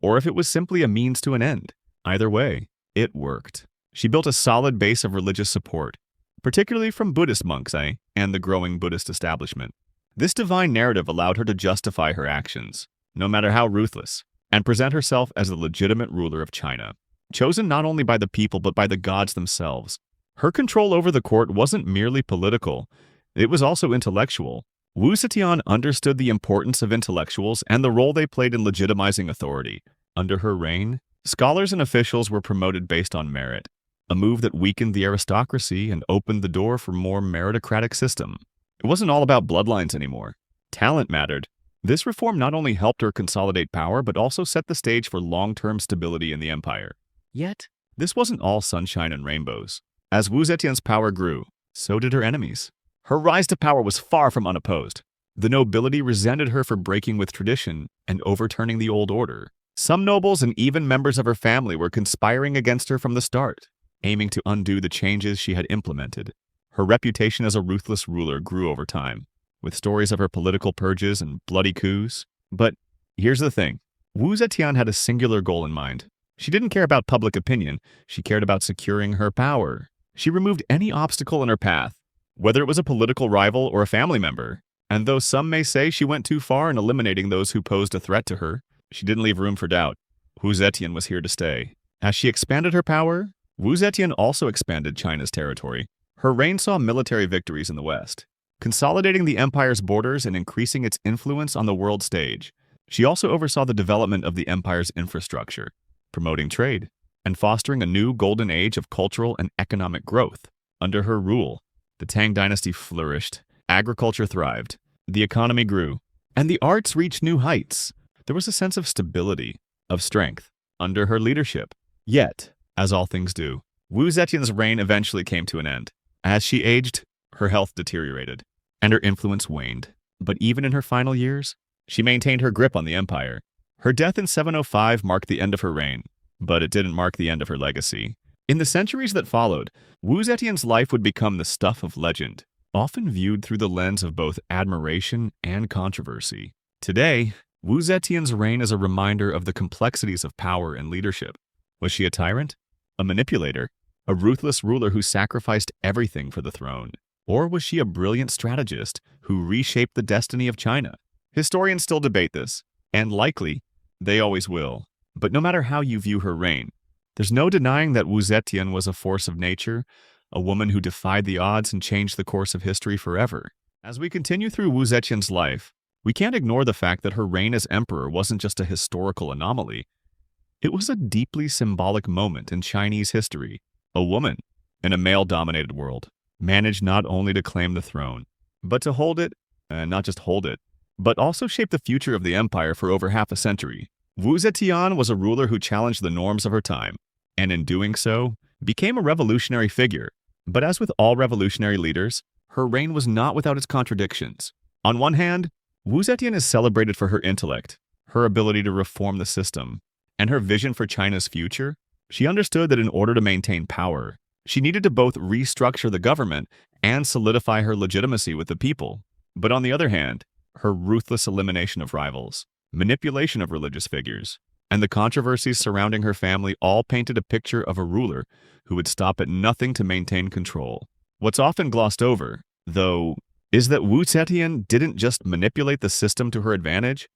or if it was simply a means to an end. Either way, it worked. She built a solid base of religious support, particularly from Buddhist monks, and the growing Buddhist establishment. This divine narrative allowed her to justify her actions, no matter how ruthless, and present herself as the legitimate ruler of China, chosen not only by the people but by the gods themselves. Her control over the court wasn't merely political, it was also intellectual. Wu Zetian understood the importance of intellectuals and the role they played in legitimizing authority. Under her reign, scholars and officials were promoted based on merit, a move that weakened the aristocracy and opened the door for a more meritocratic system. It wasn't all about bloodlines anymore. Talent mattered. This reform not only helped her consolidate power, but also set the stage for long-term stability in the empire. Yet, this wasn't all sunshine and rainbows. As Wu Zetian's power grew, so did her enemies. Her rise to power was far from unopposed. The nobility resented her for breaking with tradition and overturning the old order. Some nobles and even members of her family were conspiring against her from the start, aiming to undo the changes she had implemented. Her reputation as a ruthless ruler grew over time, with stories of her political purges and bloody coups. But here's the thing. Wu Zetian had a singular goal in mind. She didn't care about public opinion, she cared about securing her power. She removed any obstacle in her path, whether it was a political rival or a family member. And though some may say she went too far in eliminating those who posed a threat to her, she didn't leave room for doubt. Wu Zetian was here to stay. As she expanded her power, Wu Zetian also expanded China's territory. Her reign saw military victories in the West, consolidating the empire's borders and increasing its influence on the world stage. She also oversaw the development of the empire's infrastructure, promoting trade, and fostering a new golden age of cultural and economic growth. Under her rule, the Tang dynasty flourished, agriculture thrived, the economy grew, and the arts reached new heights. There was a sense of stability, of strength, under her leadership. Yet, as all things do, Wu Zetian's reign eventually came to an end. As she aged, her health deteriorated, and her influence waned. But even in her final years, she maintained her grip on the empire. Her death in 705 marked the end of her reign, but it didn't mark the end of her legacy. In the centuries that followed, Wu Zetian's life would become the stuff of legend. often viewed through the lens of both admiration and controversy. Today, Wu Zetian's reign is a reminder of the complexities of power and leadership. Was she a tyrant? A manipulator? A ruthless ruler who sacrificed everything for the throne? Or was she a brilliant strategist who reshaped the destiny of China? Historians still debate this, and likely, they always will. But no matter how you view her reign, there's no denying that Wu Zetian was a force of nature, a woman who defied the odds and changed the course of history forever. As we continue through Wu Zetian's life, we can't ignore the fact that her reign as emperor wasn't just a historical anomaly. It was a deeply symbolic moment in Chinese history. A woman, in a male-dominated world, managed not only to claim the throne, but to hold it, and not just hold it, but also shape the future of the empire for over half a century. Wu Zetian was a ruler who challenged the norms of her time, and in doing so, became a revolutionary figure. But as with all revolutionary leaders, her reign was not without its contradictions. On one hand, Wu Zetian is celebrated for her intellect, her ability to reform the system, and her vision for China's future. She understood that in order to maintain power, she needed to both restructure the government and solidify her legitimacy with the people. But on the other hand, her ruthless elimination of rivals, manipulation of religious figures, and the controversies surrounding her family all painted a picture of a ruler who would stop at nothing to maintain control. What's often glossed over, though, is that Wu Zetian didn't just manipulate the system to her advantage,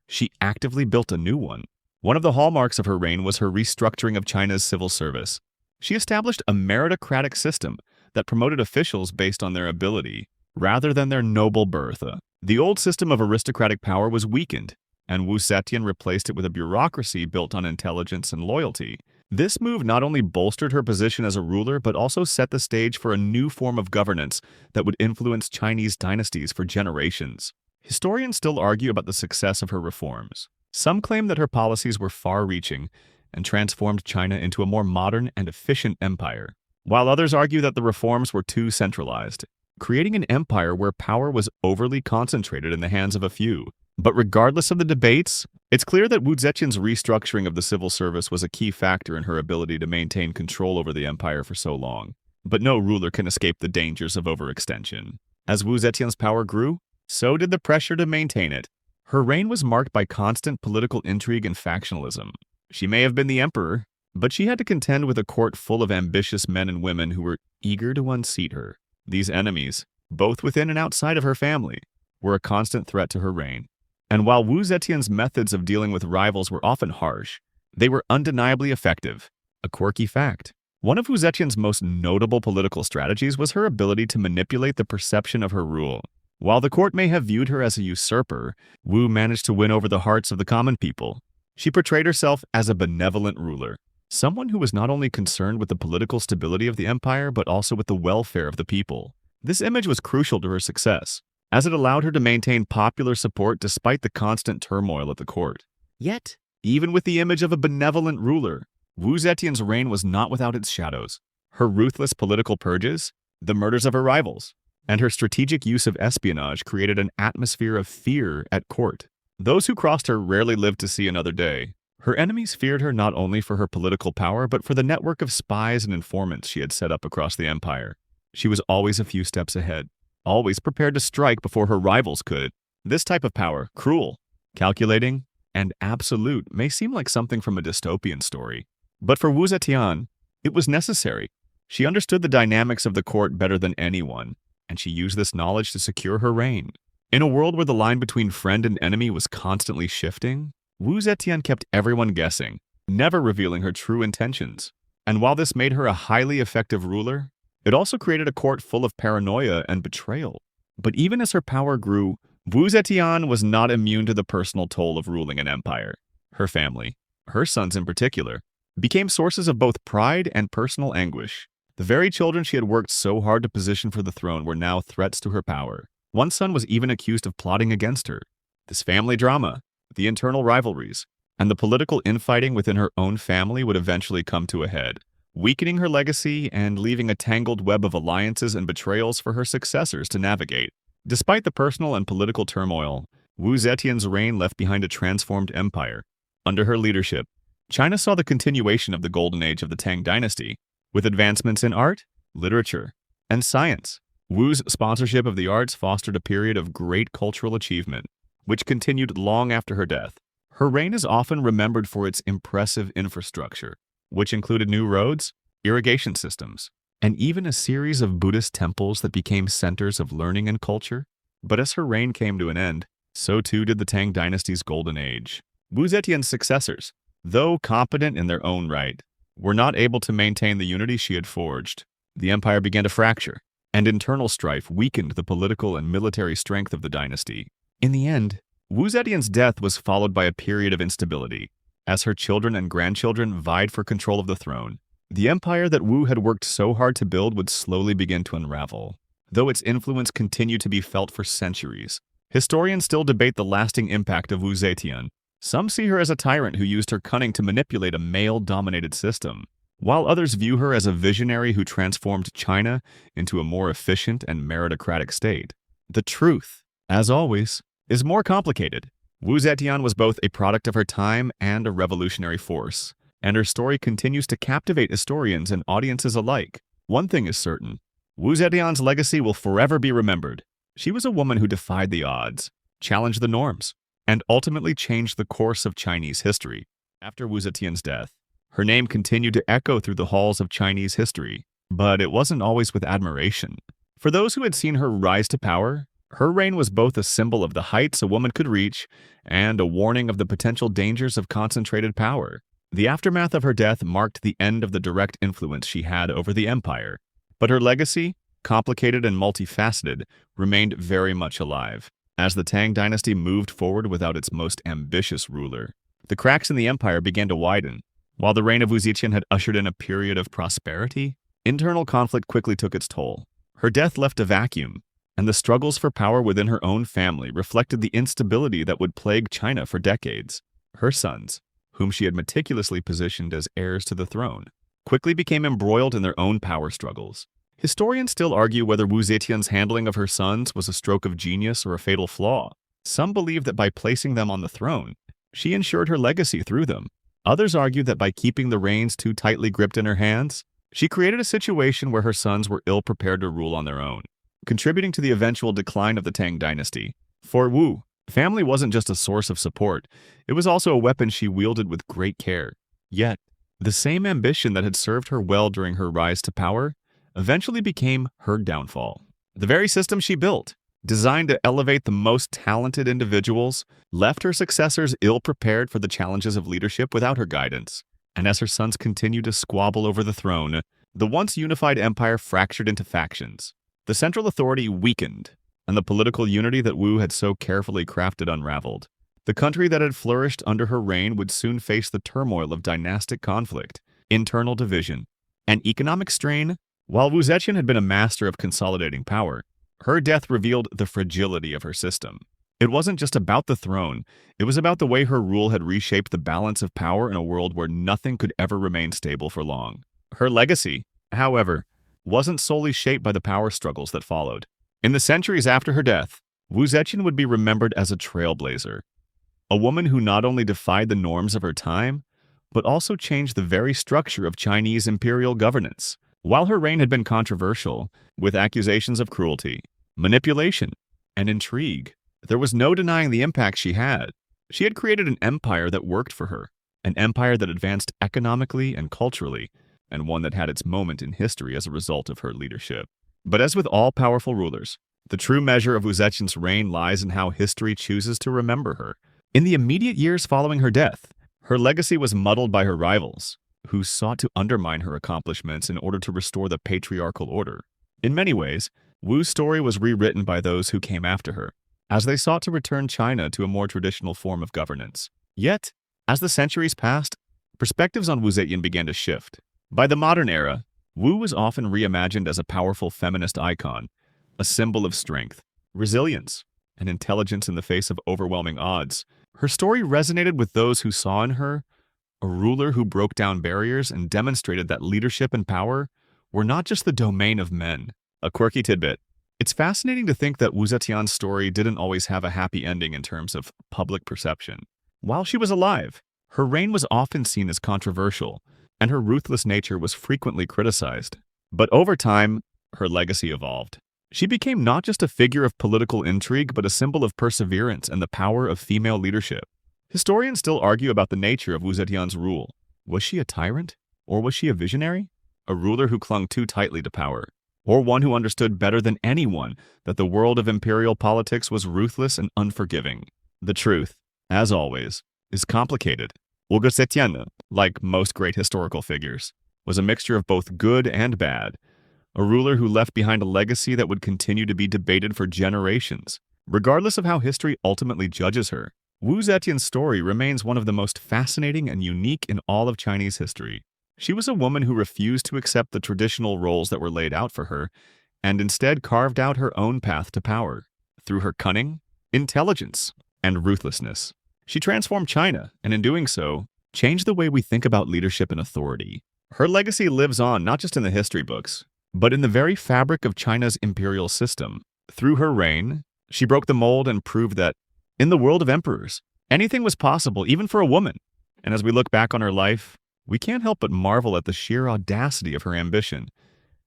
she actively built a new one. One of the hallmarks of her reign was her restructuring of China's civil service. She established a meritocratic system that promoted officials based on their ability, rather than their noble birth. The old system of aristocratic power was weakened, and Wu Zetian replaced it with a bureaucracy built on intelligence and loyalty. This move not only bolstered her position as a ruler, but also set the stage for a new form of governance that would influence Chinese dynasties for generations. Historians still argue about the success of her reforms. Some claim that her policies were far-reaching and transformed China into a more modern and efficient empire, while others argue that the reforms were too centralized, creating an empire where power was overly concentrated in the hands of a few. But regardless of the debates, it's clear that Wu Zetian's restructuring of the civil service was a key factor in her ability to maintain control over the empire for so long. But no ruler can escape the dangers of overextension. As Wu Zetian's power grew, so did the pressure to maintain it. Her reign was marked by constant political intrigue and factionalism. She may have been the emperor, but she had to contend with a court full of ambitious men and women who were eager to unseat her. These enemies, both within and outside of her family, were a constant threat to her reign. And while Wu Zetian's methods of dealing with rivals were often harsh, they were undeniably effective. A quirky fact: one of Wu Zetian's most notable political strategies was her ability to manipulate the perception of her rule. While the court may have viewed her as a usurper, Wu managed to win over the hearts of the common people. She portrayed herself as a benevolent ruler, someone who was not only concerned with the political stability of the empire, but also with the welfare of the people. This image was crucial to her success, as it allowed her to maintain popular support despite the constant turmoil at the court. Yet, even with the image of a benevolent ruler, Wu Zetian's reign was not without its shadows. Her ruthless political purges, the murders of her rivals, and her strategic use of espionage created an atmosphere of fear at court. Those who crossed her rarely lived to see another day. Her enemies feared her not only for her political power, but for the network of spies and informants she had set up across the empire. She was always a few steps ahead, always prepared to strike before her rivals could. This type of power, cruel, calculating, and absolute, may seem like something from a dystopian story. But for Wu Zetian, it was necessary. She understood the dynamics of the court better than anyone, and she used this knowledge to secure her reign. In a world where the line between friend and enemy was constantly shifting, Wu Zetian kept everyone guessing, never revealing her true intentions. And while this made her a highly effective ruler, it also created a court full of paranoia and betrayal. But even as her power grew, Wu Zetian was not immune to the personal toll of ruling an empire. Her family, her sons in particular, became sources of both pride and personal anguish. The very children she had worked so hard to position for the throne were now threats to her power. One son was even accused of plotting against her. This family drama, the internal rivalries, and the political infighting within her own family would eventually come to a head, weakening her legacy and leaving a tangled web of alliances and betrayals for her successors to navigate. Despite the personal and political turmoil, Wu Zetian's reign left behind a transformed empire. Under her leadership, China saw the continuation of the golden age of the Tang dynasty, with advancements in art, literature, and science. Wu's sponsorship of the arts fostered a period of great cultural achievement, which continued long after her death. Her reign is often remembered for its impressive infrastructure, which included new roads, irrigation systems, and even a series of Buddhist temples that became centers of learning and culture. But as her reign came to an end, so too did the Tang dynasty's golden age. Wu Zetian's successors, though competent in their own right, were not able to maintain the unity she had forged. The empire began to fracture, and internal strife weakened the political and military strength of the dynasty. In the end, Wu Zetian's death was followed by a period of instability, as her children and grandchildren vied for control of the throne. The empire that Wu had worked so hard to build would slowly begin to unravel, though its influence continued to be felt for centuries. Historians still debate the lasting impact of Wu Zetian. Some see her as a tyrant who used her cunning to manipulate a male-dominated system, while others view her as a visionary who transformed China into a more efficient and meritocratic state. The truth, as always, is more complicated. Wu Zetian was both a product of her time and a revolutionary force, and her story continues to captivate historians and audiences alike. One thing is certain: Wu Zetian's legacy will forever be remembered. She was a woman who defied the odds, challenged the norms, and ultimately changed the course of Chinese history. After Wu Zetian's death, her name continued to echo through the halls of Chinese history, but it wasn't always with admiration. For those who had seen her rise to power, her reign was both a symbol of the heights a woman could reach and a warning of the potential dangers of concentrated power. The aftermath of her death marked the end of the direct influence she had over the empire, but her legacy, complicated and multifaceted, remained very much alive. As the Tang dynasty moved forward without its most ambitious ruler, the cracks in the empire began to widen. While the reign of Wu Zetian had ushered in a period of prosperity, internal conflict quickly took its toll. Her death left a vacuum, and the struggles for power within her own family reflected the instability that would plague China for decades. Her sons, whom she had meticulously positioned as heirs to the throne, quickly became embroiled in their own power struggles. Historians still argue whether Wu Zetian's handling of her sons was a stroke of genius or a fatal flaw. Some believe that by placing them on the throne, she ensured her legacy through them. Others argue that by keeping the reins too tightly gripped in her hands, she created a situation where her sons were ill-prepared to rule on their own, contributing to the eventual decline of the Tang dynasty. For Wu, family wasn't just a source of support, it was also a weapon she wielded with great care. Yet, the same ambition that had served her well during her rise to power eventually became her downfall. The very system she built, designed to elevate the most talented individuals, left her successors ill-prepared for the challenges of leadership without her guidance. And as her sons continued to squabble over the throne, the once unified empire fractured into factions. The central authority weakened, and the political unity that Wu had so carefully crafted unraveled. The country that had flourished under her reign would soon face the turmoil of dynastic conflict, internal division, and economic strain. While Wu Zetian had been a master of consolidating power, her death revealed the fragility of her system. It wasn't just about the throne, it was about the way her rule had reshaped the balance of power in a world where nothing could ever remain stable for long. Her legacy, however, wasn't solely shaped by the power struggles that followed. In the centuries after her death, Wu Zetian would be remembered as a trailblazer, a woman who not only defied the norms of her time, but also changed the very structure of Chinese imperial governance. While her reign had been controversial, with accusations of cruelty, manipulation, and intrigue, there was no denying the impact she had. She had created an empire that worked for her, an empire that advanced economically and culturally, and one that had its moment in history as a result of her leadership. But as with all powerful rulers, the true measure of Wu Zetian's reign lies in how history chooses to remember her. In the immediate years following her death, her legacy was muddled by her rivals, who sought to undermine her accomplishments in order to restore the patriarchal order. In many ways, Wu's story was rewritten by those who came after her, as they sought to return China to a more traditional form of governance. Yet, as the centuries passed, perspectives on Wu Zetian began to shift. By the modern era, Wu was often reimagined as a powerful feminist icon, a symbol of strength, resilience, and intelligence in the face of overwhelming odds. Her story resonated with those who saw in her a ruler who broke down barriers and demonstrated that leadership and power were not just the domain of men. A quirky tidbit: it's fascinating to think that Wu Zetian's story didn't always have a happy ending in terms of public perception. While she was alive, her reign was often seen as controversial, and her ruthless nature was frequently criticized. But over time, her legacy evolved. She became not just a figure of political intrigue, but a symbol of perseverance and the power of female leadership. Historians still argue about the nature of Wu Zetian's rule. Was she a tyrant? Or was she a visionary? A ruler who clung too tightly to power? Or one who understood better than anyone that the world of imperial politics was ruthless and unforgiving? The truth, as always, is complicated. Wu Zetian, like most great historical figures, was a mixture of both good and bad, a ruler who left behind a legacy that would continue to be debated for generations. Regardless of how history ultimately judges her, Wu Zetian's story remains one of the most fascinating and unique in all of Chinese history. She was a woman who refused to accept the traditional roles that were laid out for her, and instead carved out her own path to power. Through her cunning, intelligence, and ruthlessness, she transformed China, and in doing so, changed the way we think about leadership and authority. Her legacy lives on not just in the history books, but in the very fabric of China's imperial system. Through her reign, she broke the mold and proved that, in the world of emperors, anything was possible, even for a woman. And as we look back on her life, we can't help but marvel at the sheer audacity of her ambition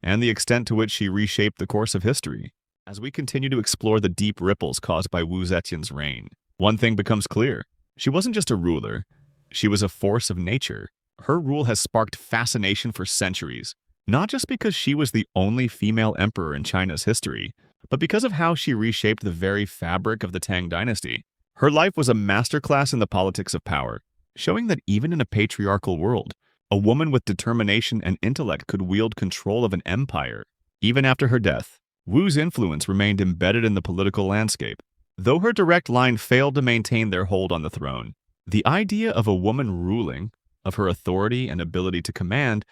and the extent to which she reshaped the course of history. As we continue to explore the deep ripples caused by Wu Zetian's reign, one thing becomes clear. She wasn't just a ruler, she was a force of nature. Her rule has sparked fascination for centuries, not just because she was the only female emperor in China's history, but because of how she reshaped the very fabric of the Tang dynasty. Her life was a masterclass in the politics of power, showing that even in a patriarchal world, a woman with determination and intellect could wield control of an empire. Even after her death, Wu's influence remained embedded in the political landscape. Though her direct line failed to maintain their hold on the throne, the idea of a woman ruling, of her authority and ability to command,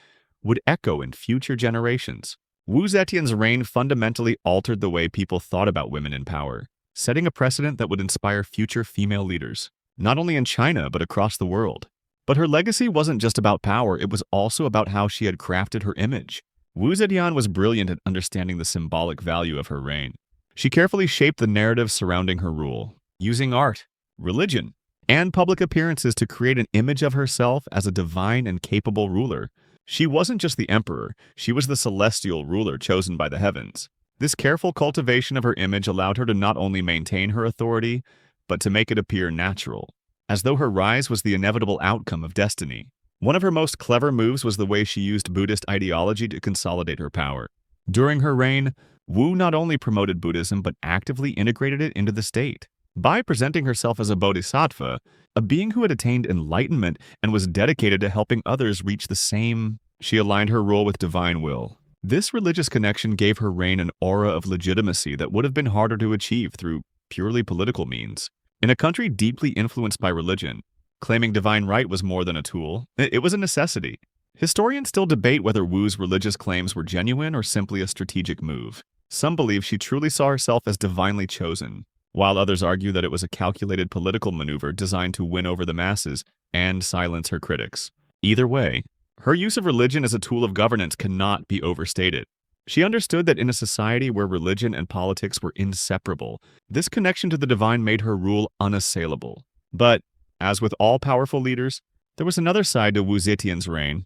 would echo in future generations. Wu Zetian's reign fundamentally altered the way people thought about women in power, setting a precedent that would inspire future female leaders, not only in China but across the world. But her legacy wasn't just about power, it was also about how she had crafted her image. Wu Zetian was brilliant at understanding the symbolic value of her reign. She carefully shaped the narrative surrounding her rule, using art, religion, and public appearances to create an image of herself as a divine and capable ruler. She wasn't just the emperor, she was the celestial ruler chosen by the heavens. This careful cultivation of her image allowed her to not only maintain her authority, but to make it appear natural, as though her rise was the inevitable outcome of destiny. One of her most clever moves was the way she used Buddhist ideology to consolidate her power. During her reign, Wu not only promoted Buddhism but actively integrated it into the state. By presenting herself as a bodhisattva, a being who had attained enlightenment and was dedicated to helping others reach the same, she aligned her role with divine will. This religious connection gave her reign an aura of legitimacy that would have been harder to achieve through purely political means. In a country deeply influenced by religion, claiming divine right was more than a tool, it was a necessity. Historians still debate whether Wu's religious claims were genuine or simply a strategic move. Some believe she truly saw herself as divinely chosen, while others argue that it was a calculated political maneuver designed to win over the masses and silence her critics. Either way, her use of religion as a tool of governance cannot be overstated. She understood that in a society where religion and politics were inseparable, this connection to the divine made her rule unassailable. But, as with all powerful leaders, there was another side to Wu Zetian's reign,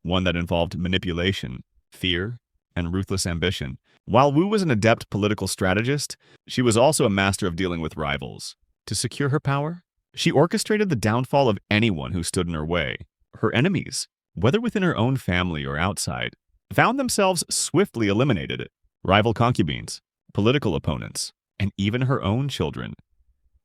one that involved manipulation, fear, and ruthless ambition. While Wu was an adept political strategist, she was also a master of dealing with rivals. To secure her power, she orchestrated the downfall of anyone who stood in her way. Her enemies, whether within her own family or outside, found themselves swiftly eliminated. Rival concubines, political opponents, and even her own children.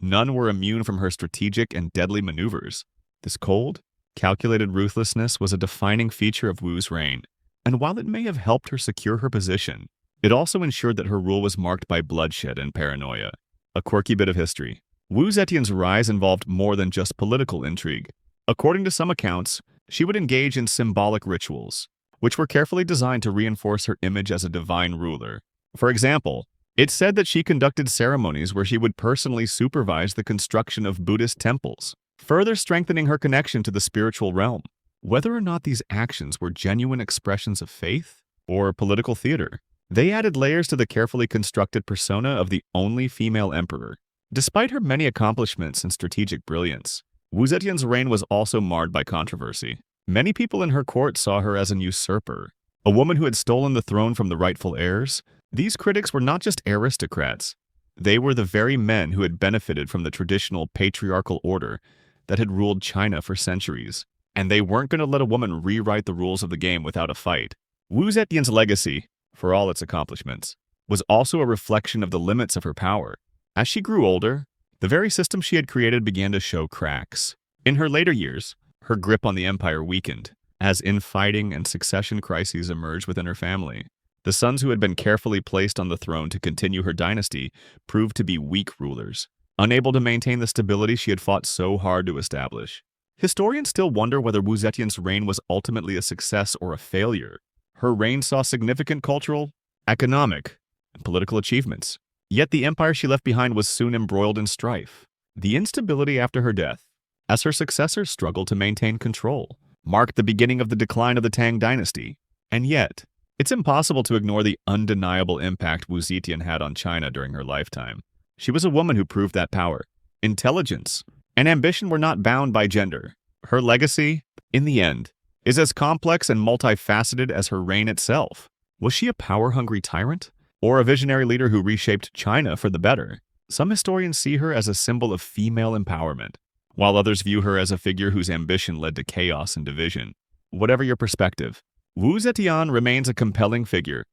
None were immune from her strategic and deadly maneuvers. This cold, calculated ruthlessness was a defining feature of Wu's reign, and while it may have helped her secure her position, it also ensured that her rule was marked by bloodshed and paranoia. A quirky bit of history. Wu Zetian's rise involved more than just political intrigue. According to some accounts, she would engage in symbolic rituals, which were carefully designed to reinforce her image as a divine ruler. For example, it's said that she conducted ceremonies where she would personally supervise the construction of Buddhist temples, further strengthening her connection to the spiritual realm. Whether or not these actions were genuine expressions of faith or political theater, they added layers to the carefully constructed persona of the only female emperor. Despite her many accomplishments and strategic brilliance, Wu Zetian's reign was also marred by controversy. Many people in her court saw her as an usurper, a woman who had stolen the throne from the rightful heirs, These critics were not just aristocrats. They were the very men who had benefited from the traditional patriarchal order that had ruled China for centuries. And they weren't going to let a woman rewrite the rules of the game without a fight. Wu Zetian's legacy, for all its accomplishments, was also a reflection of the limits of her power. As she grew older, the very system she had created began to show cracks. In her later years, her grip on the empire weakened, as infighting and succession crises emerged within her family. The sons who had been carefully placed on the throne to continue her dynasty proved to be weak rulers, unable to maintain the stability she had fought so hard to establish. Historians still wonder whether Wu Zetian's reign was ultimately a success or a failure. Her reign saw significant cultural, economic, and political achievements. Yet the empire she left behind was soon embroiled in strife. The instability after her death, as her successors struggled to maintain control, marked the beginning of the decline of the Tang dynasty. And yet, it's impossible to ignore the undeniable impact Wu Zetian had on China during her lifetime. She was a woman who proved that power, intelligence, and ambition were not bound by gender. Her legacy, in the end, is as complex and multifaceted as her reign itself. Was she a power-hungry tyrant, or a visionary leader who reshaped China for the better? Some historians see her as a symbol of female empowerment, while others view her as a figure whose ambition led to chaos and division. Whatever your perspective, Wu Zetian remains a compelling figure,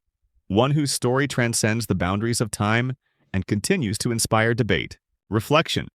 one whose story transcends the boundaries of time and continues to inspire debate, reflection,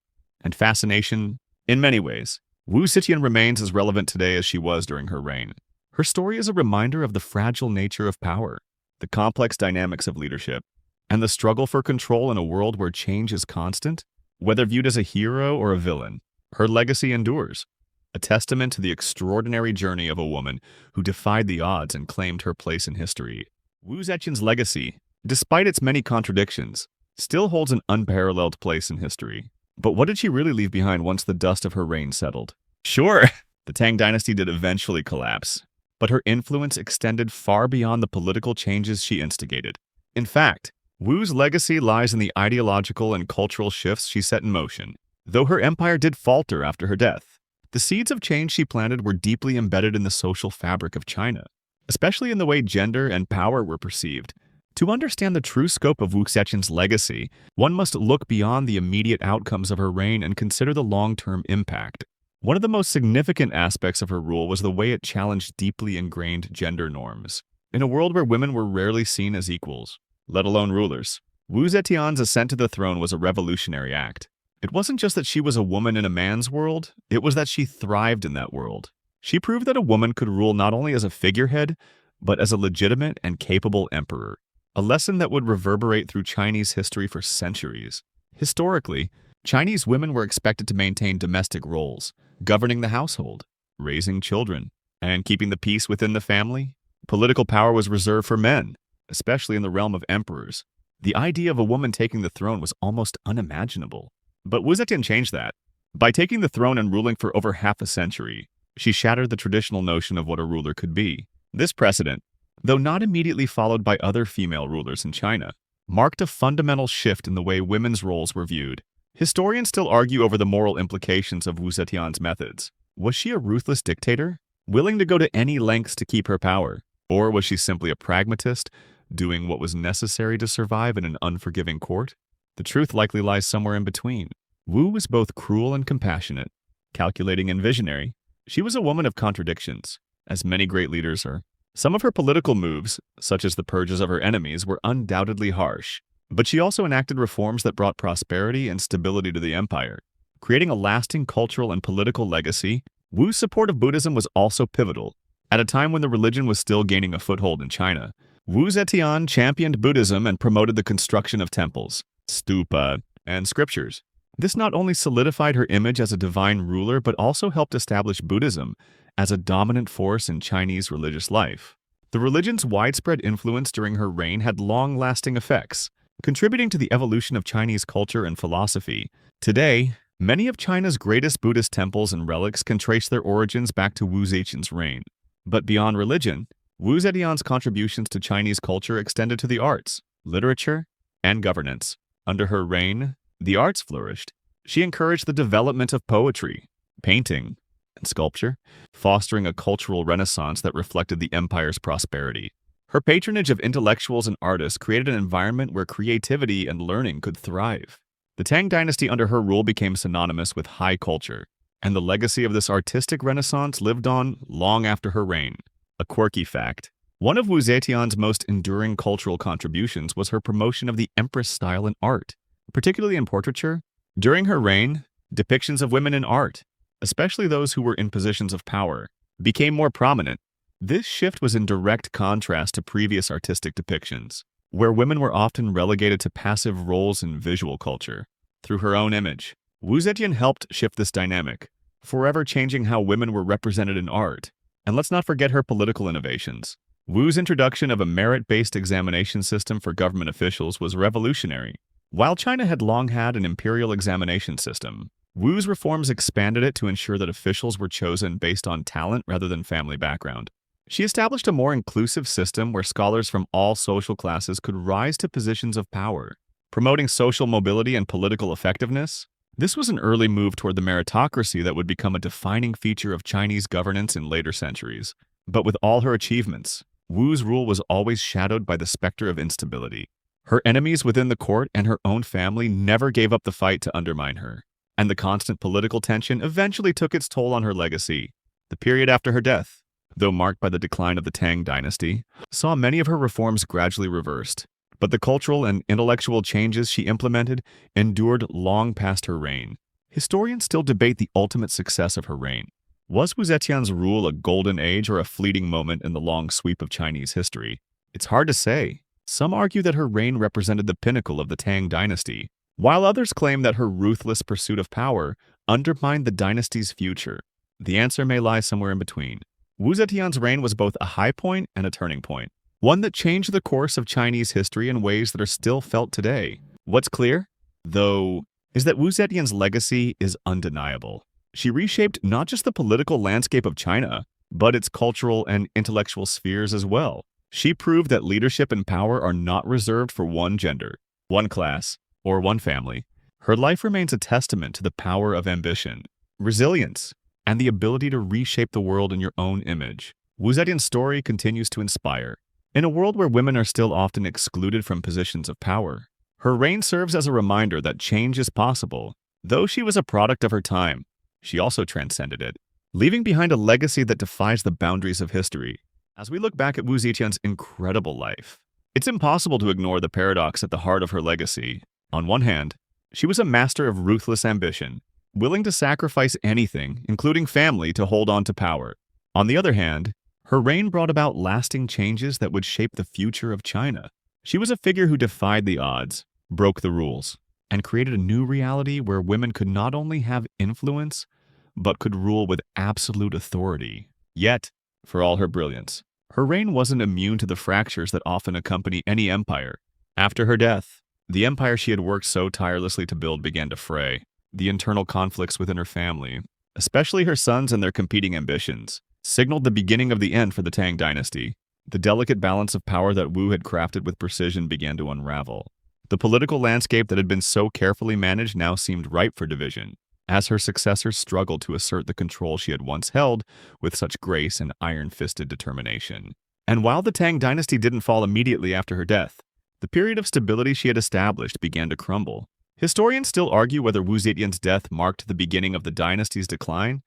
and fascination. In many ways, Wu Zetian remains as relevant today as she was during her reign. Her story is a reminder of the fragile nature of power, the complex dynamics of leadership, and the struggle for control in a world where change is constant. Whether viewed as a hero or a villain, her legacy endures, a testament to the extraordinary journey of a woman who defied the odds and claimed her place in history. Wu Zetian's legacy, despite its many contradictions, still holds an unparalleled place in history. But what did she really leave behind once the dust of her reign settled? Sure, the Tang dynasty did eventually collapse, but her influence extended far beyond the political changes she instigated. In fact, Wu's legacy lies in the ideological and cultural shifts she set in motion. Though her empire did falter after her death, the seeds of change she planted were deeply embedded in the social fabric of China, especially in the way gender and power were perceived. To understand the true scope of Wu Zetian's legacy, one must look beyond the immediate outcomes of her reign and consider the long-term impact. One of the most significant aspects of her rule was the way it challenged deeply ingrained gender norms. In a world where women were rarely seen as equals, let alone rulers, Wu Zetian's ascent to the throne was a revolutionary act. It wasn't just that she was a woman in a man's world, it was that she thrived in that world. She proved that a woman could rule not only as a figurehead, but as a legitimate and capable emperor, a lesson that would reverberate through Chinese history for centuries. Historically, Chinese women were expected to maintain domestic roles, governing the household, raising children, and keeping the peace within the family. Political power was reserved for men, especially in the realm of emperors. The idea of a woman taking the throne was almost unimaginable. But Wu Zetian changed that. By taking the throne and ruling for over half a century, she shattered the traditional notion of what a ruler could be. This precedent, though not immediately followed by other female rulers in China, marked a fundamental shift in the way women's roles were viewed. Historians still argue over the moral implications of Wu Zetian's methods. Was she a ruthless dictator, willing to go to any lengths to keep her power? Or was she simply a pragmatist, doing what was necessary to survive in an unforgiving court? The truth likely lies somewhere in between. Wu was both cruel and compassionate, calculating and visionary. She was a woman of contradictions, as many great leaders are. Some of her political moves, such as the purges of her enemies, were undoubtedly harsh. But she also enacted reforms that brought prosperity and stability to the empire. Creating a lasting cultural and political legacy, Wu's support of Buddhism was also pivotal. At a time when the religion was still gaining a foothold in China, Wu Zetian championed Buddhism and promoted the construction of temples, stupa, and scriptures. This not only solidified her image as a divine ruler, but also helped establish Buddhism as a dominant force in Chinese religious life. The religion's widespread influence during her reign had long-lasting effects, contributing to the evolution of Chinese culture and philosophy. Today, many of China's greatest Buddhist temples and relics can trace their origins back to Wu Zetian's reign. But beyond religion, Wu Zetian's contributions to Chinese culture extended to the arts, literature, and governance. Under her reign, the arts flourished. She encouraged the development of poetry, painting, and sculpture, fostering a cultural renaissance that reflected the empire's prosperity. Her patronage of intellectuals and artists created an environment where creativity and learning could thrive. The Tang dynasty under her rule became synonymous with high culture, and the legacy of this artistic renaissance lived on long after her reign. A quirky fact: one of Wu Zetian's most enduring cultural contributions was her promotion of the Empress style in art, particularly in portraiture. During her reign, depictions of women in art, especially those who were in positions of power, became more prominent. This shift was in direct contrast to previous artistic depictions, where women were often relegated to passive roles in visual culture. Through her own image, Wu Zetian helped shift this dynamic, forever changing how women were represented in art. And let's not forget her political innovations. Wu's introduction of a merit-based examination system for government officials was revolutionary. While China had long had an imperial examination system, Wu's reforms expanded it to ensure that officials were chosen based on talent rather than family background. She established a more inclusive system where scholars from all social classes could rise to positions of power, promoting social mobility and political effectiveness. This was an early move toward the meritocracy that would become a defining feature of Chinese governance in later centuries. But with all her achievements, Wu's rule was always shadowed by the specter of instability. Her enemies within the court and her own family never gave up the fight to undermine her, and the constant political tension eventually took its toll on her legacy. The period after her death, though marked by the decline of the Tang dynasty, saw many of her reforms gradually reversed, but the cultural and intellectual changes she implemented endured long past her reign. Historians still debate the ultimate success of her reign. Was Wu Zetian's rule a golden age or a fleeting moment in the long sweep of Chinese history? It's hard to say. Some argue that her reign represented the pinnacle of the Tang dynasty, while others claim that her ruthless pursuit of power undermined the dynasty's future. The answer may lie somewhere in between. Wu Zetian's reign was both a high point and a turning point, one that changed the course of Chinese history in ways that are still felt today. What's clear, though, is that Wu Zetian's legacy is undeniable. She reshaped not just the political landscape of China, but its cultural and intellectual spheres as well. She proved that leadership and power are not reserved for one gender, one class, or one family. Her life remains a testament to the power of ambition, resilience, and the ability to reshape the world in your own image. Wu Zetian's story continues to inspire. In a world where women are still often excluded from positions of power, her reign serves as a reminder that change is possible. Though she was a product of her time, she also transcended it, leaving behind a legacy that defies the boundaries of history. As we look back at Wu Zetian's incredible life, it's impossible to ignore the paradox at the heart of her legacy. On one hand, she was a master of ruthless ambition, willing to sacrifice anything, including family, to hold on to power. On the other hand, her reign brought about lasting changes that would shape the future of China. She was a figure who defied the odds, broke the rules, and created a new reality where women could not only have influence, but could rule with absolute authority. Yet, for all her brilliance, her reign wasn't immune to the fractures that often accompany any empire. After her death, the empire she had worked so tirelessly to build began to fray. The internal conflicts within her family, especially her sons and their competing ambitions, signaled the beginning of the end for the Tang dynasty. The delicate balance of power that Wu had crafted with precision began to unravel. The political landscape that had been so carefully managed now seemed ripe for division, as her successors struggled to assert the control she had once held with such grace and iron-fisted determination. And while the Tang dynasty didn't fall immediately after her death, the period of stability she had established began to crumble. Historians still argue whether Wu Zetian's death marked the beginning of the dynasty's decline,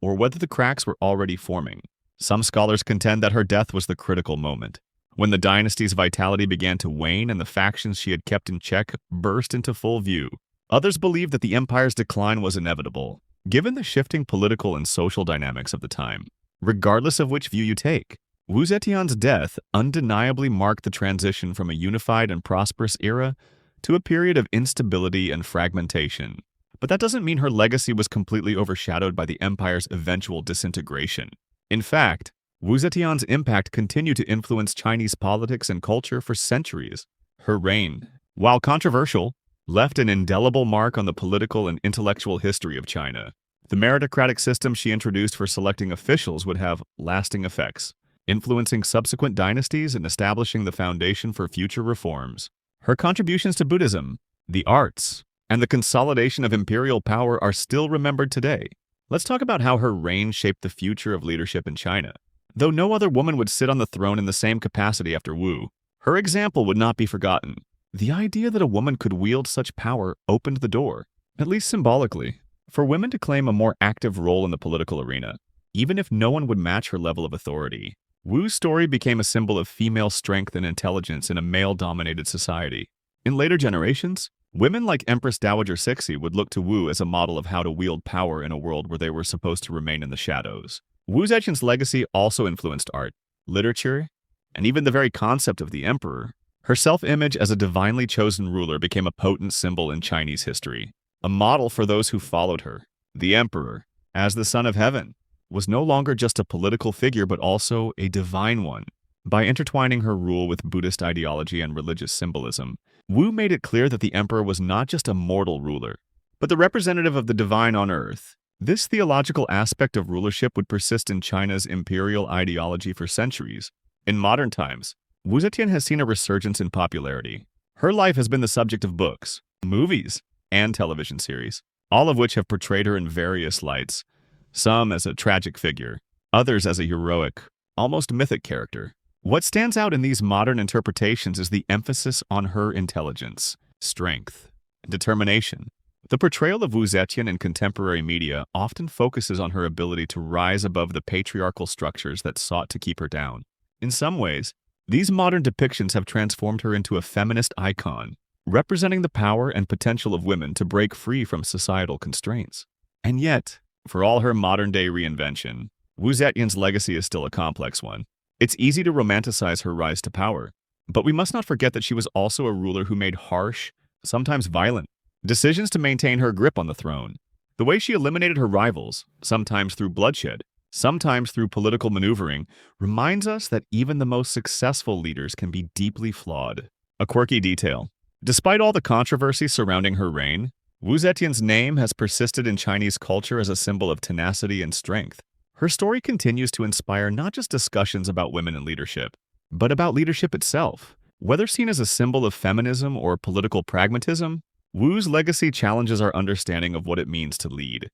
or whether the cracks were already forming. Some scholars contend that her death was the critical moment, when the dynasty's vitality began to wane and the factions she had kept in check burst into full view. Others believe that the empire's decline was inevitable, given the shifting political and social dynamics of the time. Regardless of which view you take, Wu Zetian's death undeniably marked the transition from a unified and prosperous era to a period of instability and fragmentation. But that doesn't mean her legacy was completely overshadowed by the empire's eventual disintegration. In fact, Wu Zetian's impact continued to influence Chinese politics and culture for centuries. Her reign, while controversial, left an indelible mark on the political and intellectual history of China. The meritocratic system she introduced for selecting officials would have lasting effects, influencing subsequent dynasties and establishing the foundation for future reforms. Her contributions to Buddhism, the arts, and the consolidation of imperial power are still remembered today. Let's talk about how her reign shaped the future of leadership in China. Though no other woman would sit on the throne in the same capacity after Wu, her example would not be forgotten. The idea that a woman could wield such power opened the door, at least symbolically, for women to claim a more active role in the political arena, even if no one would match her level of authority. Wu's story became a symbol of female strength and intelligence in a male-dominated society. In later generations, women like Empress Dowager Cixi would look to Wu as a model of how to wield power in a world where they were supposed to remain in the shadows. Wu Zetian's legacy also influenced art, literature, and even the very concept of the emperor. Her self-image as a divinely chosen ruler became a potent symbol in Chinese history, a model for those who followed her. The emperor, as the son of heaven, was no longer just a political figure but also a divine one. By intertwining her rule with Buddhist ideology and religious symbolism, Wu made it clear that the emperor was not just a mortal ruler, but the representative of the divine on earth. This theological aspect of rulership would persist in China's imperial ideology for centuries. In modern times, Wu Zetian has seen a resurgence in popularity. Her life has been the subject of books, movies, and television series, all of which have portrayed her in various lights, some as a tragic figure, others as a heroic, almost mythic character. What stands out in these modern interpretations is the emphasis on her intelligence, strength, and determination. The portrayal of Wu Zetian in contemporary media often focuses on her ability to rise above the patriarchal structures that sought to keep her down. In some ways, these modern depictions have transformed her into a feminist icon, representing the power and potential of women to break free from societal constraints. And yet, for all her modern-day reinvention, Wu Zetian's legacy is still a complex one. It's easy to romanticize her rise to power, but we must not forget that she was also a ruler who made harsh, sometimes violent, decisions to maintain her grip on the throne. The way she eliminated her rivals, sometimes through bloodshed, sometimes through political maneuvering, reminds us that even the most successful leaders can be deeply flawed. A quirky detail. Despite all the controversy surrounding her reign, Wu Zetian's name has persisted in Chinese culture as a symbol of tenacity and strength. Her story continues to inspire not just discussions about women in leadership, but about leadership itself. Whether seen as a symbol of feminism or political pragmatism, Wu's legacy challenges our understanding of what it means to lead,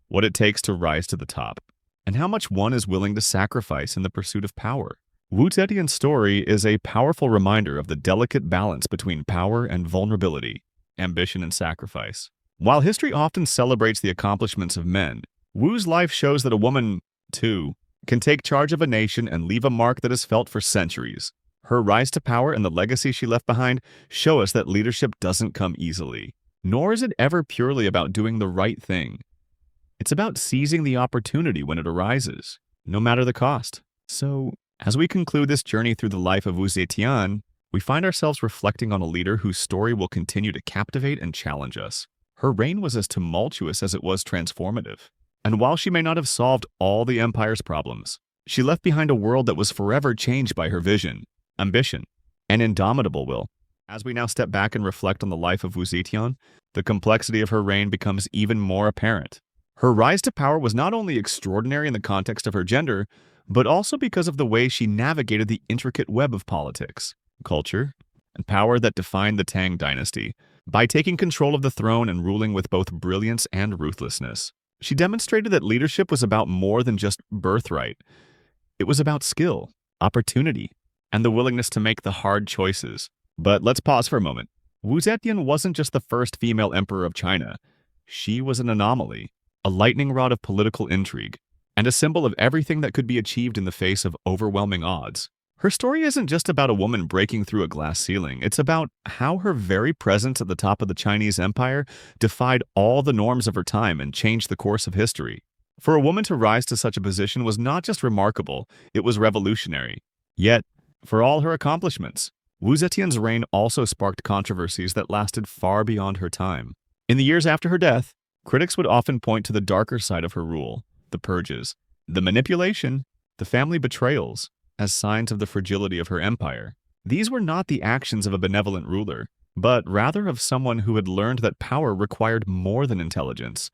what it takes to rise to the top, and how much one is willing to sacrifice in the pursuit of power. Wu Zetian's story is a powerful reminder of the delicate balance between power and vulnerability, ambition and sacrifice. While history often celebrates the accomplishments of men, Wu's life shows that a woman, too, can take charge of a nation and leave a mark that is felt for centuries. Her rise to power and the legacy she left behind show us that leadership doesn't come easily, nor is it ever purely about doing the right thing. It's about seizing the opportunity when it arises, no matter the cost. So, as we conclude this journey through the life of Wu Zetian, we find ourselves reflecting on a leader whose story will continue to captivate and challenge us. Her reign was as tumultuous as it was transformative. And while she may not have solved all the empire's problems, she left behind a world that was forever changed by her vision, ambition, and indomitable will. As we now step back and reflect on the life of Wu Zetian, the complexity of her reign becomes even more apparent. Her rise to power was not only extraordinary in the context of her gender, but also because of the way she navigated the intricate web of politics, culture, and power that defined the Tang dynasty. By taking control of the throne and ruling with both brilliance and ruthlessness, she demonstrated that leadership was about more than just birthright. It was about skill, opportunity, and the willingness to make the hard choices. But let's pause for a moment. Wu Zetian wasn't just the first female emperor of China. She was an anomaly, a lightning rod of political intrigue, and a symbol of everything that could be achieved in the face of overwhelming odds. Her story isn't just about a woman breaking through a glass ceiling. It's about how her very presence at the top of the Chinese empire defied all the norms of her time and changed the course of history. For a woman to rise to such a position was not just remarkable, it was revolutionary. Yet, for all her accomplishments, Wu Zetian's reign also sparked controversies that lasted far beyond her time. In the years after her death, critics would often point to the darker side of her rule, the purges, the manipulation, the family betrayals, as signs of the fragility of her empire. These were not the actions of a benevolent ruler, but rather of someone who had learned that power required more than intelligence.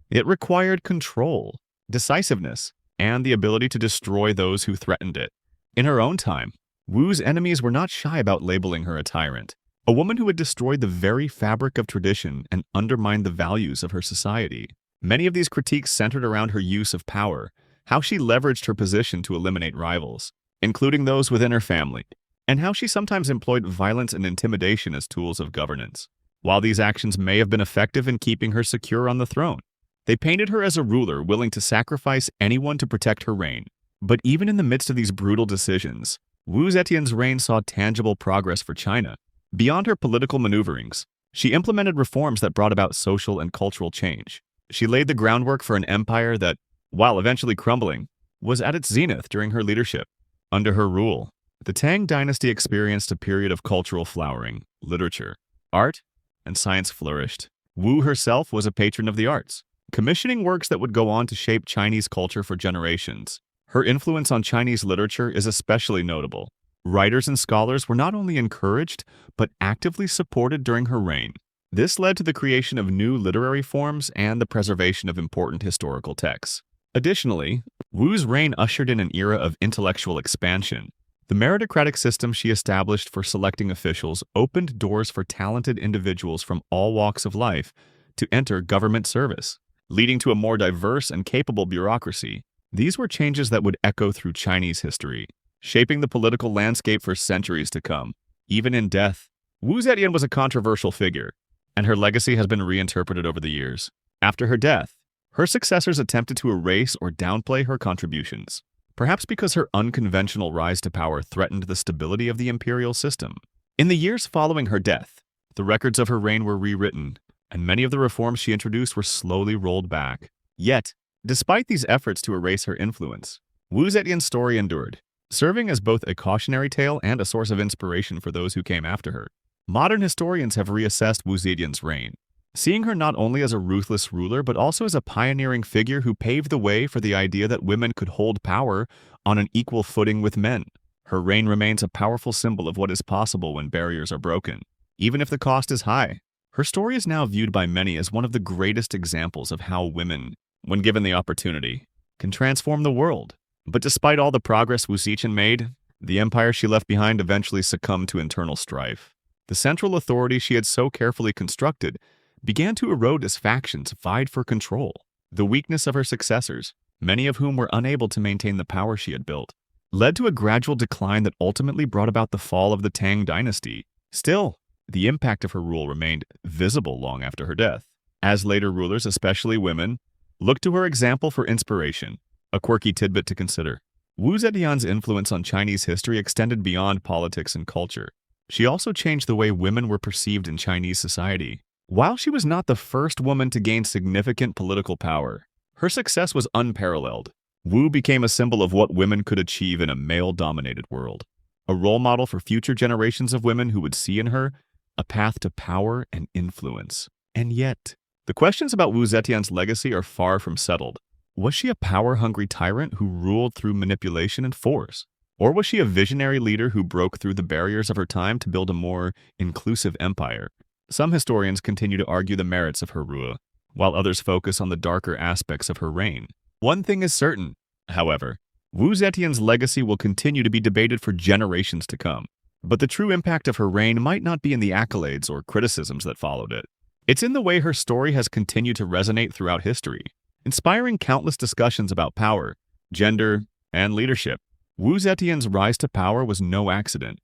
It required control, decisiveness, and the ability to destroy those who threatened it. In her own time, Wu's enemies were not shy about labeling her a tyrant, a woman who had destroyed the very fabric of tradition and undermined the values of her society. Many of these critiques centered around her use of power, how she leveraged her position to eliminate rivals, including those within her family, and how she sometimes employed violence and intimidation as tools of governance. While these actions may have been effective in keeping her secure on the throne, they painted her as a ruler willing to sacrifice anyone to protect her reign. But even in the midst of these brutal decisions, Wu Zetian's reign saw tangible progress for China. Beyond her political maneuverings, she implemented reforms that brought about social and cultural change. She laid the groundwork for an empire that, while eventually crumbling, was at its zenith during her leadership. Under her rule, the Tang dynasty experienced a period of cultural flowering. Literature, art, and science flourished. Wu herself was a patron of the arts, commissioning works that would go on to shape Chinese culture for generations. Her influence on Chinese literature is especially notable. Writers and scholars were not only encouraged, but actively supported during her reign. This led to the creation of new literary forms and the preservation of important historical texts. Additionally, Wu's reign ushered in an era of intellectual expansion. The meritocratic system she established for selecting officials opened doors for talented individuals from all walks of life to enter government service, leading to a more diverse and capable bureaucracy. These were changes that would echo through Chinese history, shaping the political landscape for centuries to come. Even in death, Wu Zetian was a controversial figure, and her legacy has been reinterpreted over the years. After her death, her successors attempted to erase or downplay her contributions, perhaps because her unconventional rise to power threatened the stability of the imperial system. In the years following her death, the records of her reign were rewritten, and many of the reforms she introduced were slowly rolled back. Yet, despite these efforts to erase her influence, Wu Zetian's story endured, serving as both a cautionary tale and a source of inspiration for those who came after her. Modern historians have reassessed Wu Zetian's reign, seeing her not only as a ruthless ruler but also as a pioneering figure who paved the way for the idea that women could hold power on an equal footing with men. Her reign remains a powerful symbol of what is possible when barriers are broken, even if the cost is high. Her story is now viewed by many as one of the greatest examples of how women, when given the opportunity, can transform the world. But despite all the progress Wu Zetian made, the empire she left behind eventually succumbed to internal strife. The central authority she had so carefully constructed began to erode as factions vied for control. The weakness of her successors, many of whom were unable to maintain the power she had built, led to a gradual decline that ultimately brought about the fall of the Tang dynasty. Still, the impact of her rule remained visible long after her death, as later rulers, especially women, looked to her example for inspiration. A quirky tidbit to consider: Wu Zetian's influence on Chinese history extended beyond politics and culture. She also changed the way women were perceived in Chinese society. While she was not the first woman to gain significant political power, her success was unparalleled. Wu became a symbol of what women could achieve in a male-dominated world, a role model for future generations of women who would see in her a path to power and influence. And yet, the questions about Wu Zetian's legacy are far from settled. Was she a power-hungry tyrant who ruled through manipulation and force? Or was she a visionary leader who broke through the barriers of her time to build a more inclusive empire? Some historians continue to argue the merits of her rule, while others focus on the darker aspects of her reign. One thing is certain, however: Wu Zetian's legacy will continue to be debated for generations to come. But the true impact of her reign might not be in the accolades or criticisms that followed it. It's in the way her story has continued to resonate throughout history, inspiring countless discussions about power, gender, and leadership. Wu Zetian's rise to power was no accident.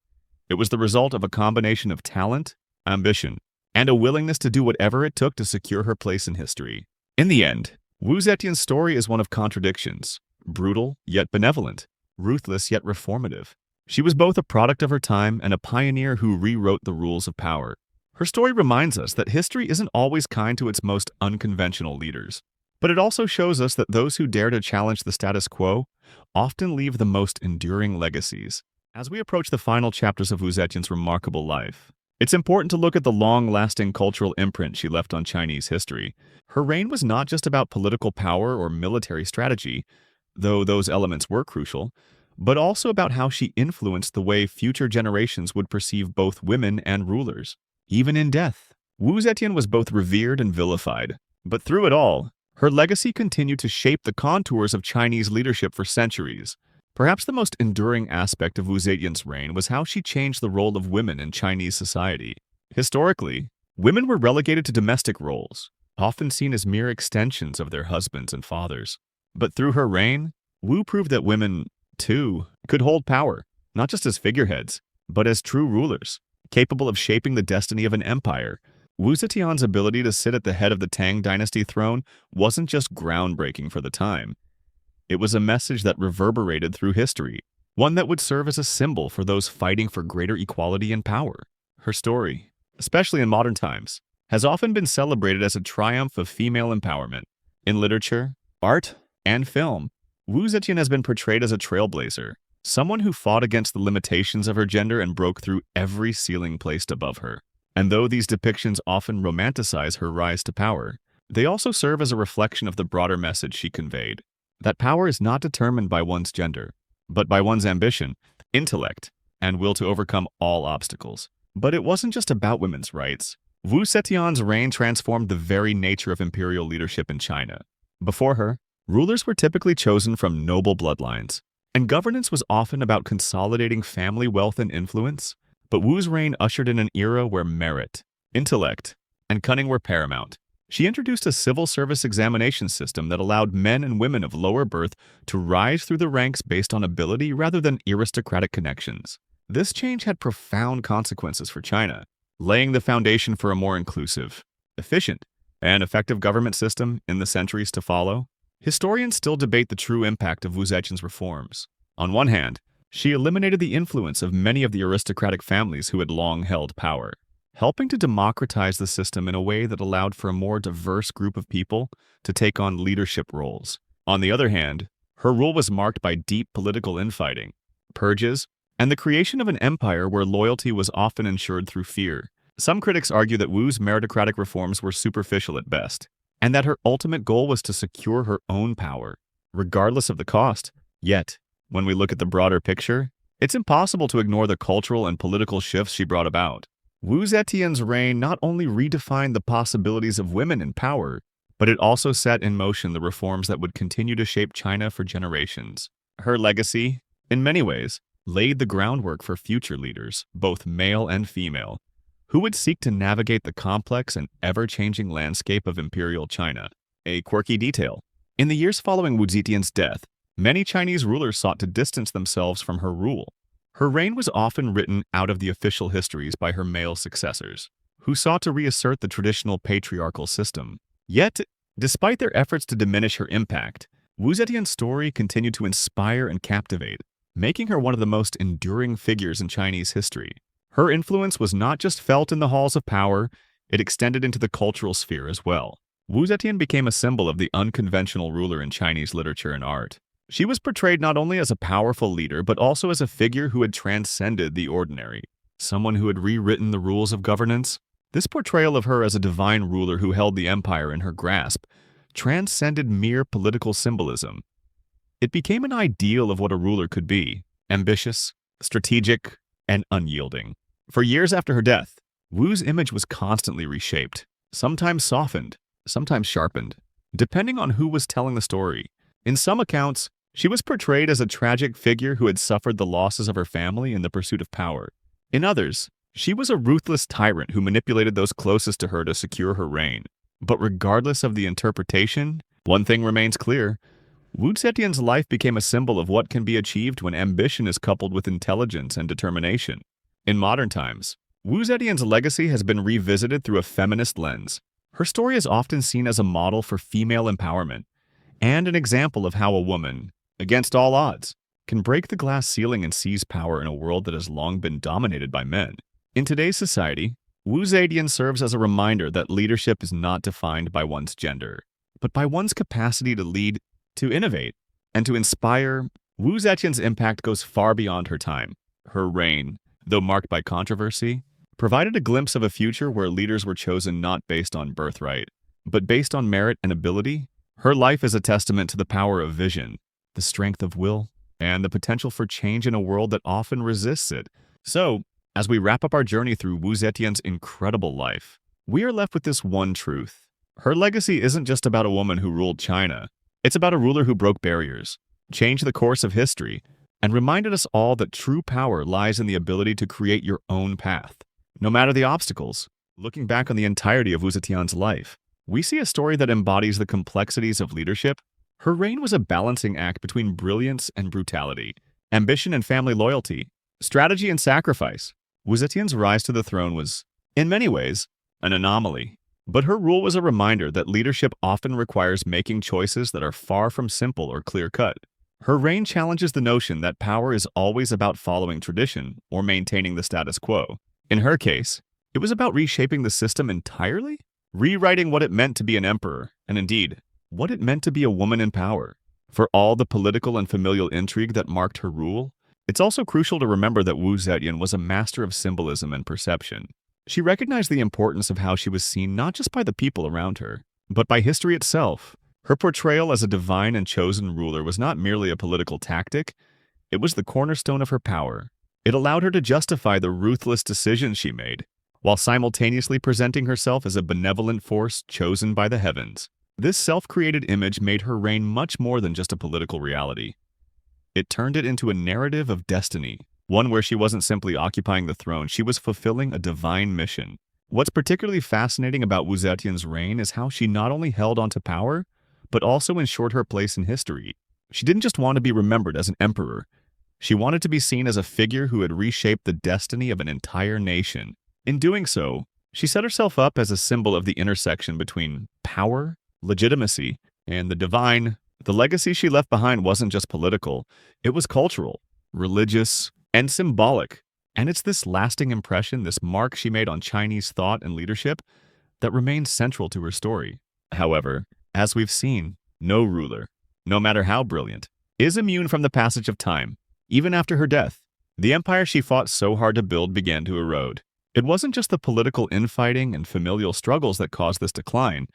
It was the result of a combination of talent, ambition, and a willingness to do whatever it took to secure her place in history. In the end, Wu Zetian's story is one of contradictions: brutal yet benevolent, ruthless yet reformative. She was both a product of her time and a pioneer who rewrote the rules of power. Her story reminds us that history isn't always kind to its most unconventional leaders, but it also shows us that those who dare to challenge the status quo often leave the most enduring legacies. As we approach the final chapters of Wu Zetian's remarkable life, it's important to look at the long-lasting cultural imprint she left on Chinese history. Her reign was not just about political power or military strategy, though those elements were crucial, but also about how she influenced the way future generations would perceive both women and rulers. Even in death, Wu Zetian was both revered and vilified. But through it all, her legacy continued to shape the contours of Chinese leadership for centuries. Perhaps the most enduring aspect of Wu Zetian's reign was how she changed the role of women in Chinese society. Historically, women were relegated to domestic roles, often seen as mere extensions of their husbands and fathers. But through her reign, Wu proved that women, too, could hold power, not just as figureheads, but as true rulers, capable of shaping the destiny of an empire. Wu Zetian's ability to sit at the head of the Tang dynasty throne wasn't just groundbreaking for the time. It was a message that reverberated through history, one that would serve as a symbol for those fighting for greater equality and power. Her story, especially in modern times, has often been celebrated as a triumph of female empowerment. In literature, art, and film, Wu Zetian has been portrayed as a trailblazer, someone who fought against the limitations of her gender and broke through every ceiling placed above her. And though these depictions often romanticize her rise to power, they also serve as a reflection of the broader message she conveyed, that power is not determined by one's gender, but by one's ambition, intellect, and will to overcome all obstacles. But it wasn't just about women's rights. Wu Zetian's reign transformed the very nature of imperial leadership in China. Before her, rulers were typically chosen from noble bloodlines, and governance was often about consolidating family wealth and influence. But Wu's reign ushered in an era where merit, intellect, and cunning were paramount. She introduced a civil service examination system that allowed men and women of lower birth to rise through the ranks based on ability rather than aristocratic connections. This change had profound consequences for China, laying the foundation for a more inclusive, efficient, and effective government system in the centuries to follow. Historians still debate the true impact of Wu Zetian's reforms. On one hand, she eliminated the influence of many of the aristocratic families who had long held power, helping to democratize the system in a way that allowed for a more diverse group of people to take on leadership roles. On the other hand, her rule was marked by deep political infighting, purges, and the creation of an empire where loyalty was often ensured through fear. Some critics argue that Wu's meritocratic reforms were superficial at best, and that her ultimate goal was to secure her own power, regardless of the cost. Yet, when we look at the broader picture, it's impossible to ignore the cultural and political shifts she brought about. Wu Zetian's reign not only redefined the possibilities of women in power, but it also set in motion the reforms that would continue to shape China for generations. Her legacy, in many ways, laid the groundwork for future leaders, both male and female, who would seek to navigate the complex and ever-changing landscape of imperial China. A quirky detail: in the years following Wu Zetian's death, many Chinese rulers sought to distance themselves from her rule. Her reign was often written out of the official histories by her male successors, who sought to reassert the traditional patriarchal system. Yet, despite their efforts to diminish her impact, Wu Zetian's story continued to inspire and captivate, making her one of the most enduring figures in Chinese history. Her influence was not just felt in the halls of power, it extended into the cultural sphere as well. Wu Zetian became a symbol of the unconventional ruler in Chinese literature and art. She was portrayed not only as a powerful leader, but also as a figure who had transcended the ordinary, someone who had rewritten the rules of governance. This portrayal of her as a divine ruler who held the empire in her grasp transcended mere political symbolism. It became an ideal of what a ruler could be: ambitious, strategic, and unyielding. For years after her death, Wu's image was constantly reshaped, sometimes softened, sometimes sharpened, depending on who was telling the story. In some accounts, she was portrayed as a tragic figure who had suffered the losses of her family in the pursuit of power. In others, she was a ruthless tyrant who manipulated those closest to her to secure her reign. But regardless of the interpretation, one thing remains clear: Wu Zetian's life became a symbol of what can be achieved when ambition is coupled with intelligence and determination. In modern times, Wu Zetian's legacy has been revisited through a feminist lens. Her story is often seen as a model for female empowerment, and an example of how a woman, against all odds, can break the glass ceiling and seize power in a world that has long been dominated by men. In today's society, Wu Zetian serves as a reminder that leadership is not defined by one's gender, but by one's capacity to lead, to innovate, and to inspire. Wu Zetian's impact goes far beyond her time. Her reign, though marked by controversy, provided a glimpse of a future where leaders were chosen not based on birthright, but based on merit and ability. Her life is a testament to the power of vision, the strength of will, and the potential for change in a world that often resists it. So, as we wrap up our journey through Wu Zetian's incredible life, we are left with this one truth: her legacy isn't just about a woman who ruled China. It's about a ruler who broke barriers, changed the course of history, and reminded us all that true power lies in the ability to create your own path, no matter the obstacles. Looking back on the entirety of Wu Zetian's life, we see a story that embodies the complexities of leadership, Her reign was a balancing act between brilliance and brutality, ambition and family loyalty, strategy and sacrifice. Wu Zetian's rise to the throne was, in many ways, an anomaly. But her rule was a reminder that leadership often requires making choices that are far from simple or clear-cut. Her reign challenges the notion that power is always about following tradition or maintaining the status quo. In her case, it was about reshaping the system entirely, rewriting what it meant to be an emperor, and indeed, what it meant to be a woman in power. For all the political and familial intrigue that marked her rule, it's also crucial to remember that Wu Zetian was a master of symbolism and perception. She recognized the importance of how she was seen not just by the people around her, but by history itself. Her portrayal as a divine and chosen ruler was not merely a political tactic, it was the cornerstone of her power. It allowed her to justify the ruthless decisions she made, while simultaneously presenting herself as a benevolent force chosen by the heavens. This self-created image made her reign much more than just a political reality. It turned it into a narrative of destiny, one where she wasn't simply occupying the throne, she was fulfilling a divine mission. What's particularly fascinating about Wu Zetian's reign is how she not only held onto power, but also ensured her place in history. She didn't just want to be remembered as an emperor. She wanted to be seen as a figure who had reshaped the destiny of an entire nation. In doing so, she set herself up as a symbol of the intersection between power, legitimacy, and the divine. The legacy she left behind wasn't just political, it was cultural, religious, and symbolic. And it's this lasting impression, this mark she made on Chinese thought and leadership, that remains central to her story. However, as we've seen, no ruler, no matter how brilliant, is immune from the passage of time. Even after her death, the empire she fought so hard to build began to erode. It wasn't just the political infighting and familial struggles that caused this decline.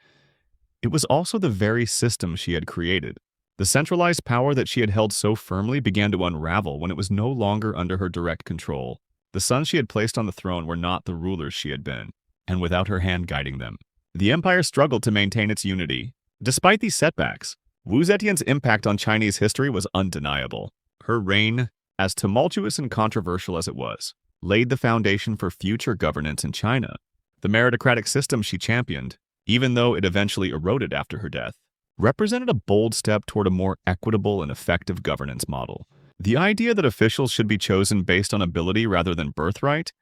It was also the very system she had created. The centralized power that she had held so firmly began to unravel when it was no longer under her direct control. The sons she had placed on the throne were not the rulers she had been, and without her hand guiding them, the empire struggled to maintain its unity. Despite these setbacks, Wu Zetian's impact on Chinese history was undeniable. Her reign, as tumultuous and controversial as it was, laid the foundation for future governance in China. The meritocratic system she championed, even though it eventually eroded after her death, represented a bold step toward a more equitable and effective governance model. The idea that officials should be chosen based on ability rather than birthright,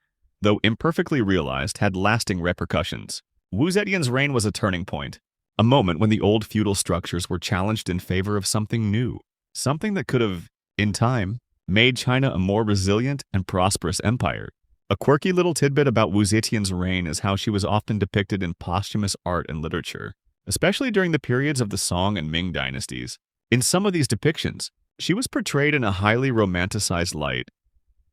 though imperfectly realized, had lasting repercussions. Wu Zetian's reign was a turning point, a moment when the old feudal structures were challenged in favor of something new, something that could have, in time, made China a more resilient and prosperous empire. A quirky little tidbit about Wu Zetian's reign is how she was often depicted in posthumous art and literature, especially during the periods of the Song and Ming dynasties. In some of these depictions, she was portrayed in a highly romanticized light,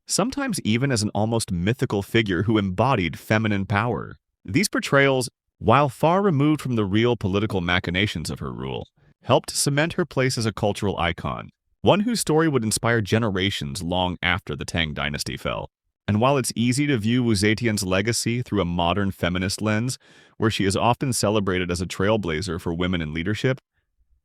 sometimes even as an almost mythical figure who embodied feminine power. These portrayals, while far removed from the real political machinations of her rule, helped cement her place as a cultural icon, one whose story would inspire generations long after the Tang dynasty fell. And while it's easy to view Wu Zetian's legacy through a modern feminist lens, where she is often celebrated as a trailblazer for women in leadership,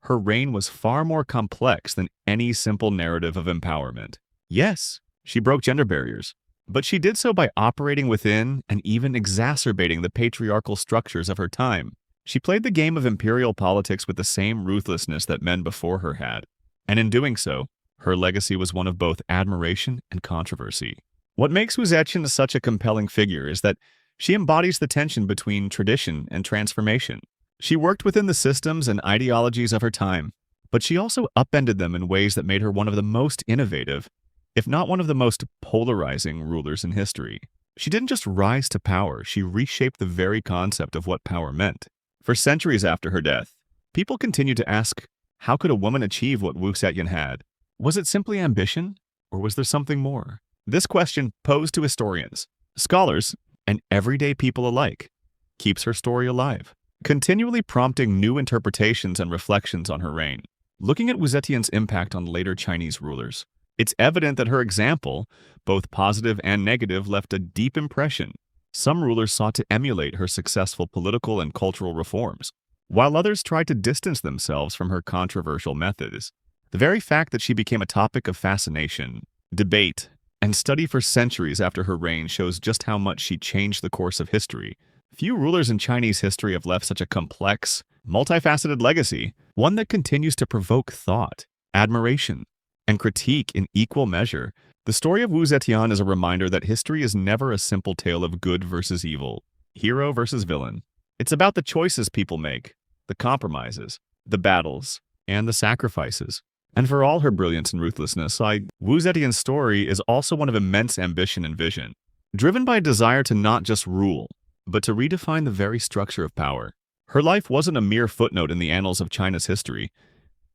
her reign was far more complex than any simple narrative of empowerment. Yes, she broke gender barriers, but she did so by operating within and even exacerbating the patriarchal structures of her time. She played the game of imperial politics with the same ruthlessness that men before her had, and in doing so, her legacy was one of both admiration and controversy. What makes Wu Zetian such a compelling figure is that she embodies the tension between tradition and transformation. She worked within the systems and ideologies of her time, but she also upended them in ways that made her one of the most innovative, if not one of the most polarizing rulers in history. She didn't just rise to power, she reshaped the very concept of what power meant. For centuries after her death, people continued to ask, how could a woman achieve what Wu Zetian had? Was it simply ambition, or was there something more? This question, posed to historians, scholars, and everyday people alike, keeps her story alive, continually prompting new interpretations and reflections on her reign. Looking at Wu Zetian's impact on later Chinese rulers, it's evident that her example, both positive and negative, left a deep impression. Some rulers sought to emulate her successful political and cultural reforms, while others tried to distance themselves from her controversial methods. The very fact that she became a topic of fascination, debate, and study for centuries after her reign shows just how much she changed the course of history. Few rulers in Chinese history have left such a complex, multifaceted legacy, one that continues to provoke thought, admiration, and critique in equal measure. The story of Wu Zetian is a reminder that history is never a simple tale of good versus evil, hero versus villain. It's about the choices people make, the compromises, the battles, and the sacrifices. And for all her brilliance and ruthlessness, Wu Zetian's story is also one of immense ambition and vision, driven by a desire to not just rule, but to redefine the very structure of power. Her life wasn't a mere footnote in the annals of China's history.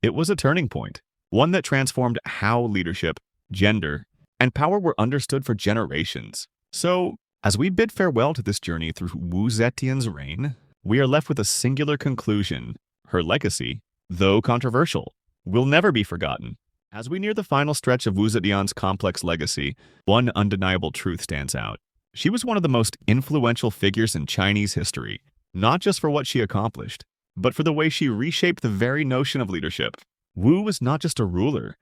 It was a turning point, one that transformed how leadership, gender, and power were understood for generations. So, as we bid farewell to this journey through Wu Zetian's reign, we are left with a singular conclusion. Her legacy, though controversial, will never be forgotten. As we near the final stretch of Wu Zetian's complex legacy, one undeniable truth stands out. She was one of the most influential figures in Chinese history, not just for what she accomplished, but for the way she reshaped the very notion of leadership. Wu was not just a ruler.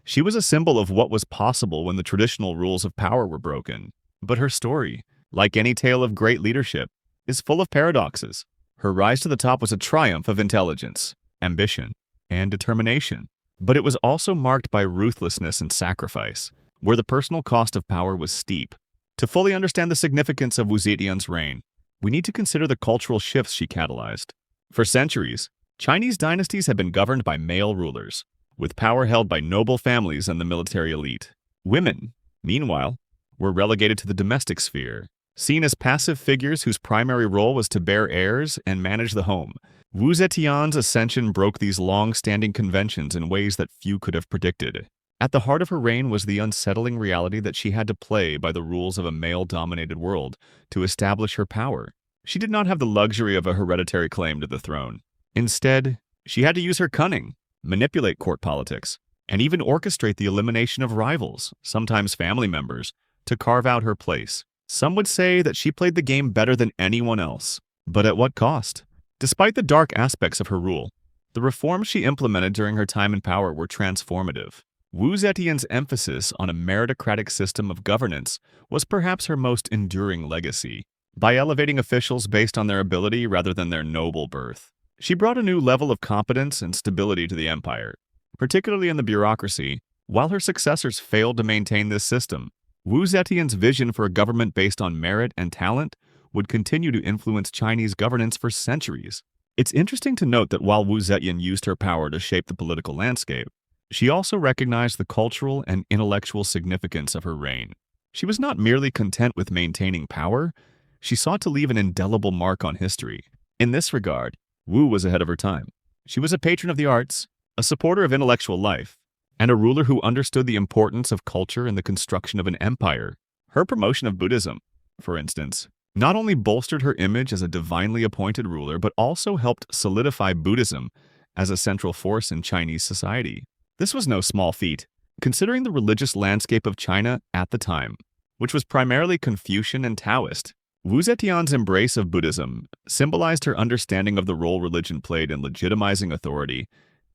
She was a symbol of what was possible when the traditional rules of power were broken. But her story, like any tale of great leadership, is full of paradoxes. Her rise to the top was a triumph of intelligence, ambition, and determination. But it was also marked by ruthlessness and sacrifice, where the personal cost of power was steep. To fully understand the significance of Wu Zetian's reign, we need to consider the cultural shifts she catalyzed. For centuries, Chinese dynasties had been governed by male rulers, with power held by noble families and the military elite. Women, meanwhile, were relegated to the domestic sphere, seen as passive figures whose primary role was to bear heirs and manage the home. Wu Zetian's ascension broke these long-standing conventions in ways that few could have predicted. At the heart of her reign was the unsettling reality that she had to play by the rules of a male-dominated world to establish her power. She did not have the luxury of a hereditary claim to the throne. Instead, she had to use her cunning, manipulate court politics, and even orchestrate the elimination of rivals, sometimes family members, to carve out her place. Some would say that she played the game better than anyone else, but at what cost? Despite the dark aspects of her rule, the reforms she implemented during her time in power were transformative. Wu Zetian's emphasis on a meritocratic system of governance was perhaps her most enduring legacy. By elevating officials based on their ability rather than their noble birth, she brought a new level of competence and stability to the empire, particularly in the bureaucracy. While her successors failed to maintain this system, Wu Zetian's vision for a government based on merit and talent would continue to influence Chinese governance for centuries. It's interesting to note that while Wu Zetian used her power to shape the political landscape, she also recognized the cultural and intellectual significance of her reign. She was not merely content with maintaining power, she sought to leave an indelible mark on history. In this regard, Wu was ahead of her time. She was a patron of the arts, a supporter of intellectual life, and a ruler who understood the importance of culture in the construction of an empire. Her promotion of Buddhism, for instance, not only bolstered her image as a divinely appointed ruler, but also helped solidify Buddhism as a central force in Chinese society. This was no small feat, considering the religious landscape of China at the time, which was primarily Confucian and Taoist. Wu Zetian's embrace of Buddhism symbolized her understanding of the role religion played in legitimizing authority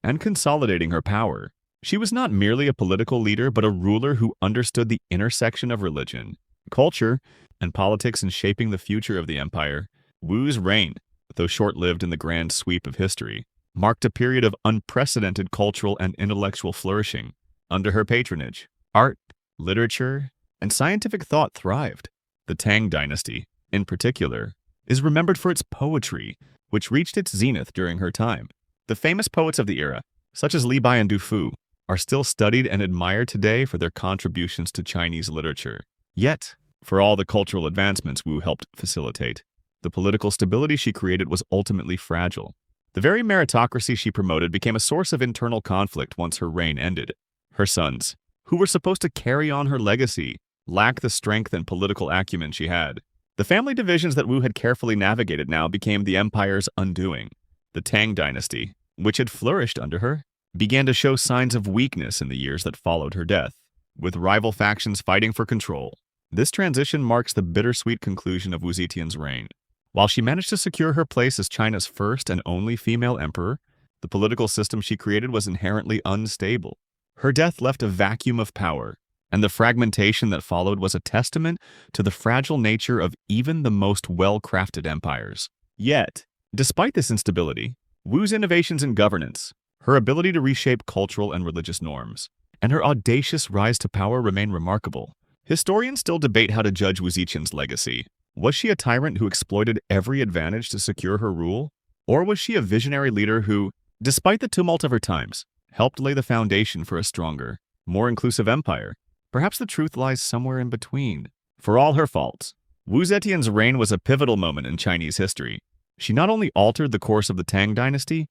and consolidating her power. She was not merely a political leader, but a ruler who understood the intersection of religion, culture, and politics in shaping the future of the empire. Wu's reign, though short-lived in the grand sweep of history, marked a period of unprecedented cultural and intellectual flourishing. Under her patronage, art, literature, and scientific thought thrived. The Tang dynasty, in particular, is remembered for its poetry, which reached its zenith during her time. The famous poets of the era, such as Li Bai and Du Fu, are still studied and admired today for their contributions to Chinese literature. Yet, for all the cultural advancements Wu helped facilitate, the political stability she created was ultimately fragile. The very meritocracy she promoted became a source of internal conflict once her reign ended. Her sons, who were supposed to carry on her legacy, lacked the strength and political acumen she had. The family divisions that Wu had carefully navigated now became the empire's undoing. The Tang dynasty, which had flourished under her, began to show signs of weakness in the years that followed her death, with rival factions fighting for control. This transition marks the bittersweet conclusion of Wu Zetian's reign. While she managed to secure her place as China's first and only female emperor, the political system she created was inherently unstable. Her death left a vacuum of power, and the fragmentation that followed was a testament to the fragile nature of even the most well-crafted empires. Yet, despite this instability, Wu's innovations in governance, her ability to reshape cultural and religious norms, and her audacious rise to power remain remarkable. Historians still debate how to judge Wu Zetian's legacy. Was she a tyrant who exploited every advantage to secure her rule? Or was she a visionary leader who, despite the tumult of her times, helped lay the foundation for a stronger, more inclusive empire? Perhaps the truth lies somewhere in between. For all her faults, Wu Zetian's reign was a pivotal moment in Chinese history. She not only altered the course of the Tang dynasty,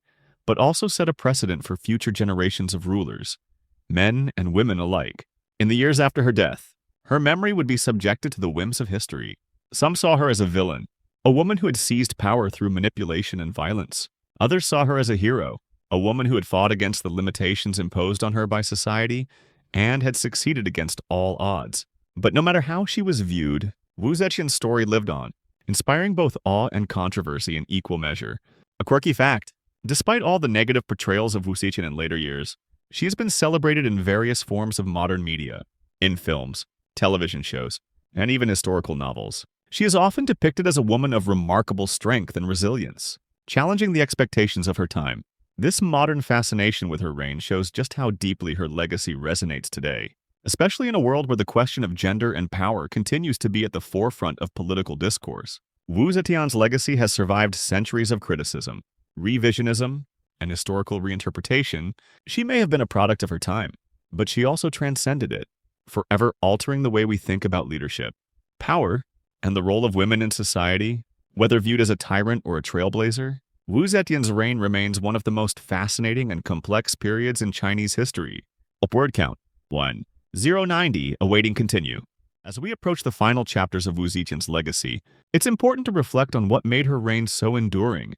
but also set a precedent for future generations of rulers, men and women alike. In the years after her death, her memory would be subjected to the whims of history. Some saw her as a villain, a woman who had seized power through manipulation and violence. Others saw her as a hero, a woman who had fought against the limitations imposed on her by society and had succeeded against all odds. But no matter how she was viewed, Wu Zetian's story lived on, inspiring both awe and controversy in equal measure. A quirky fact: despite all the negative portrayals of Wu Zetian in later years, she has been celebrated in various forms of modern media, in films, television shows, and even historical novels. She is often depicted as a woman of remarkable strength and resilience, challenging the expectations of her time. This modern fascination with her reign shows just how deeply her legacy resonates today, especially in a world where the question of gender and power continues to be at the forefront of political discourse. Wu Zetian's legacy has survived centuries of criticism, revisionism, and historical reinterpretation. She may have been a product of her time, but she also transcended it, forever altering the way we think about leadership, power, and the role of women in society. Whether viewed as a tyrant or a trailblazer, Wu Zetian's reign remains one of the most fascinating and complex periods in Chinese history. Word count 1090, awaiting continue. As we approach the final chapters of Wu Zetian's legacy, it's important to reflect on what made her reign so enduring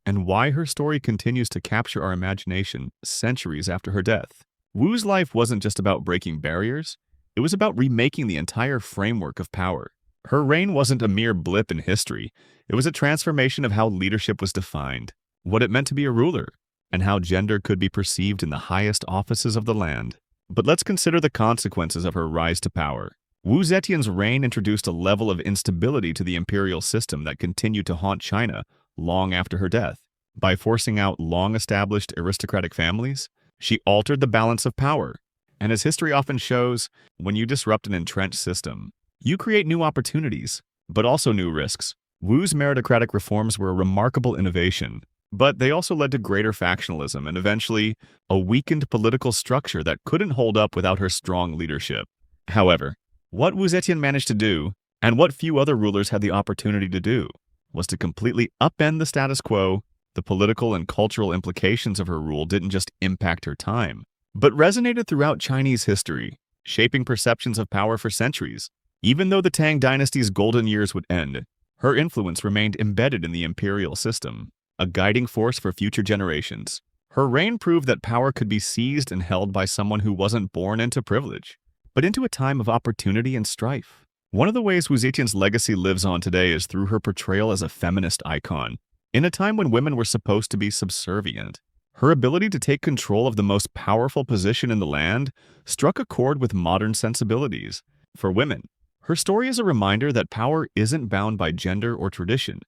and why her story continues to capture our imagination centuries after her death. Wu's life wasn't just about breaking barriers, it was about remaking the entire framework of power. Her reign wasn't a mere blip in history, it was a transformation of how leadership was defined, what it meant to be a ruler, and how gender could be perceived in the highest offices of the land. But let's consider the consequences of her rise to power. Wu Zetian's reign introduced a level of instability to the imperial system that continued to haunt China long after her death. By forcing out long-established aristocratic families, she altered the balance of power. And as history often shows, when you disrupt an entrenched system, you create new opportunities, but also new risks. Wu's meritocratic reforms were a remarkable innovation, but they also led to greater factionalism and eventually a weakened political structure that couldn't hold up without her strong leadership. However, what Wu Zetian managed to do, and what few other rulers had the opportunity to do, was to completely upend the status quo. The political and cultural implications of her rule didn't just impact her time, but resonated throughout Chinese history, shaping perceptions of power for centuries. Even though the Tang dynasty's golden years would end, her influence remained embedded in the imperial system, a guiding force for future generations. Her reign proved that power could be seized and held by someone who wasn't born into privilege, but into a time of opportunity and strife. One of the ways Wu Zetian's legacy lives on today is through her portrayal as a feminist icon. In a time when women were supposed to be subservient, her ability to take control of the most powerful position in the land struck a chord with modern sensibilities. For women, her story is a reminder that power isn't bound by gender or tradition.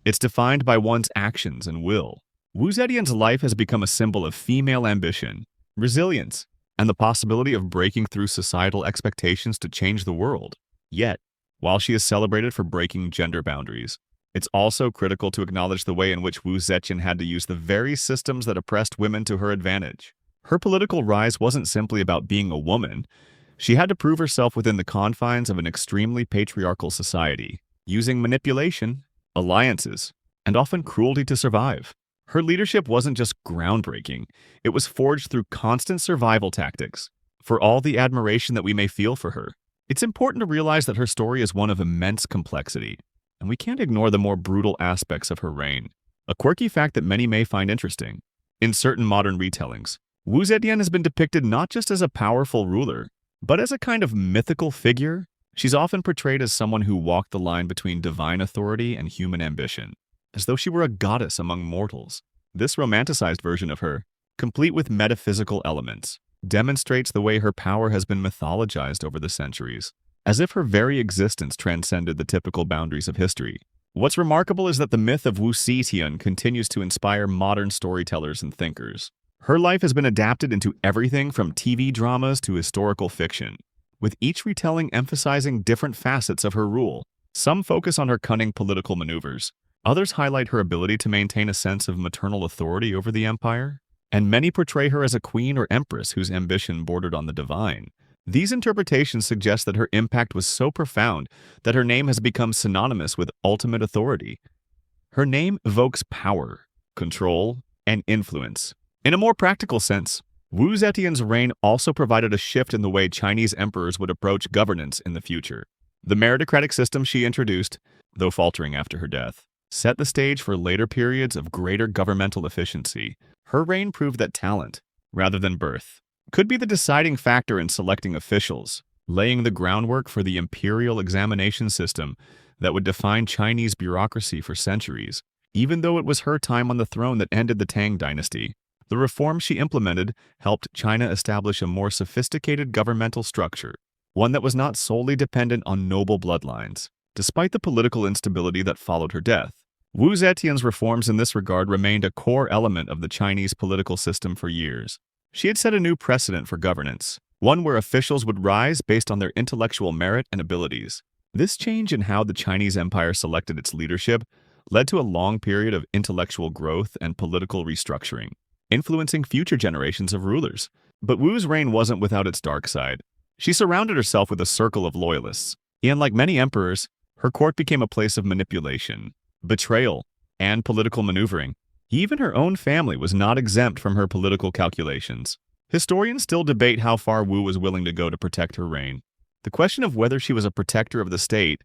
It's defined by one's actions and will. Wu Zetian's life has become a symbol of female ambition, resilience, and the possibility of breaking through societal expectations to change the world. Yet, while she is celebrated for breaking gender boundaries, it's also critical to acknowledge the way in which Wu Zetian had to use the very systems that oppressed women to her advantage. Her political rise wasn't simply about being a woman. She had to prove herself within the confines of an extremely patriarchal society, using manipulation, alliances, and often cruelty to survive. Her leadership wasn't just groundbreaking, it was forged through constant survival tactics. For all the admiration that we may feel for her, it's important to realize that her story is one of immense complexity, and we can't ignore the more brutal aspects of her reign. A quirky fact that many may find interesting: in certain modern retellings, Wu Zetian has been depicted not just as a powerful ruler, but as a kind of mythical figure. She's often portrayed as someone who walked the line between divine authority and human ambition, as though she were a goddess among mortals. This romanticized version of her, complete with metaphysical elements, demonstrates the way her power has been mythologized over the centuries, as if her very existence transcended the typical boundaries of history. What's remarkable is that the myth of Wu Zetian continues to inspire modern storytellers and thinkers. Her life has been adapted into everything from TV dramas to historical fiction, with each retelling emphasizing different facets of her rule. Some focus on her cunning political maneuvers. Others highlight her ability to maintain a sense of maternal authority over the empire. And many portray her as a queen or empress whose ambition bordered on the divine. These interpretations suggest that her impact was so profound that her name has become synonymous with ultimate authority. Her name evokes power, control, and influence. In a more practical sense, Wu Zetian's reign also provided a shift in the way Chinese emperors would approach governance in the future. The meritocratic system she introduced, though faltering after her death, set the stage for later periods of greater governmental efficiency. Her reign proved that talent, rather than birth, could be the deciding factor in selecting officials, laying the groundwork for the imperial examination system that would define Chinese bureaucracy for centuries. Even though it was her time on the throne that ended the Tang dynasty, the reforms she implemented helped China establish a more sophisticated governmental structure, one that was not solely dependent on noble bloodlines. Despite the political instability that followed her death, Wu Zetian's reforms in this regard remained a core element of the Chinese political system for years. She had set a new precedent for governance, one where officials would rise based on their intellectual merit and abilities. This change in how the Chinese empire selected its leadership led to a long period of intellectual growth and political restructuring, influencing future generations of rulers. But Wu's reign wasn't without its dark side. She surrounded herself with a circle of loyalists, and like many emperors, her court became a place of manipulation, betrayal, and political maneuvering. Even her own family was not exempt from her political calculations. Historians still debate how far Wu was willing to go to protect her reign. The question of whether she was a protector of the state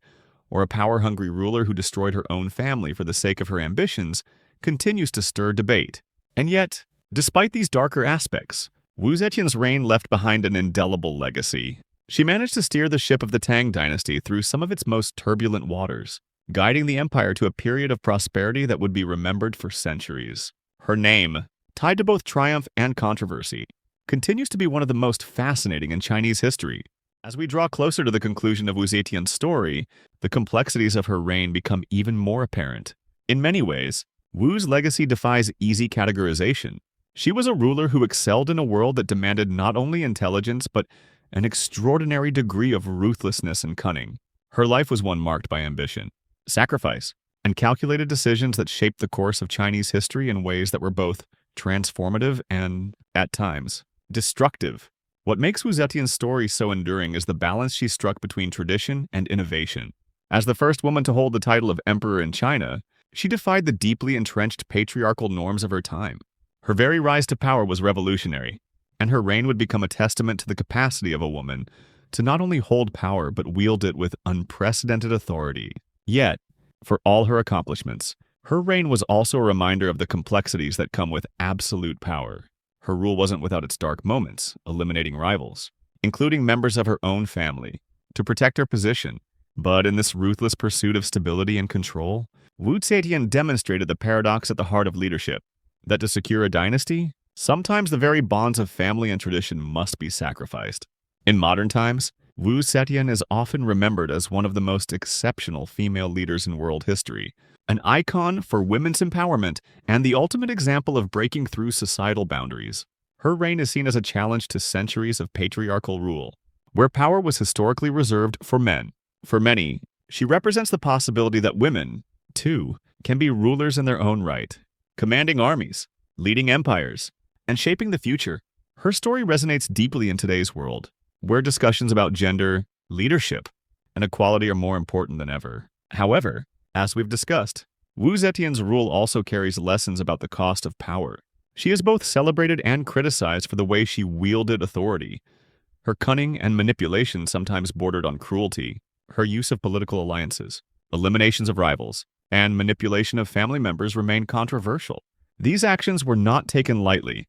or a power-hungry ruler who destroyed her own family for the sake of her ambitions continues to stir debate. And yet, despite these darker aspects, Wu Zetian's reign left behind an indelible legacy. She managed to steer the ship of the Tang dynasty through some of its most turbulent waters, guiding the empire to a period of prosperity that would be remembered for centuries. Her name, tied to both triumph and controversy, continues to be one of the most fascinating in Chinese history. As we draw closer to the conclusion of Wu Zetian's story, the complexities of her reign become even more apparent. In many ways, Wu's legacy defies easy categorization. She was a ruler who excelled in a world that demanded not only intelligence but an extraordinary degree of ruthlessness and cunning. Her life was one marked by ambition, sacrifice, and calculated decisions that shaped the course of Chinese history in ways that were both transformative and, at times, destructive. What makes Wu Zetian's story so enduring is the balance she struck between tradition and innovation. As the first woman to hold the title of emperor in China, she defied the deeply entrenched patriarchal norms of her time. Her very rise to power was revolutionary, and her reign would become a testament to the capacity of a woman to not only hold power but wield it with unprecedented authority. Yet, for all her accomplishments, her reign was also a reminder of the complexities that come with absolute power. Her rule wasn't without its dark moments, eliminating rivals, including members of her own family, to protect her position. But in this ruthless pursuit of stability and control, Wu Zetian demonstrated the paradox at the heart of leadership, that to secure a dynasty, sometimes the very bonds of family and tradition must be sacrificed. In modern times, Wu Zetian is often remembered as one of the most exceptional female leaders in world history, an icon for women's empowerment and the ultimate example of breaking through societal boundaries. Her reign is seen as a challenge to centuries of patriarchal rule, where power was historically reserved for men. For many, she represents the possibility that women, too, can be rulers in their own right, commanding armies, leading empires, and shaping the future. Her story resonates deeply in today's world, where discussions about gender, leadership, and equality are more important than ever. However, as we've discussed, Wu Zetian's rule also carries lessons about the cost of power. She is both celebrated and criticized for the way she wielded authority. Her cunning and manipulation sometimes bordered on cruelty. Her use of political alliances, eliminations of rivals, and manipulation of family members remain controversial. These actions were not taken lightly.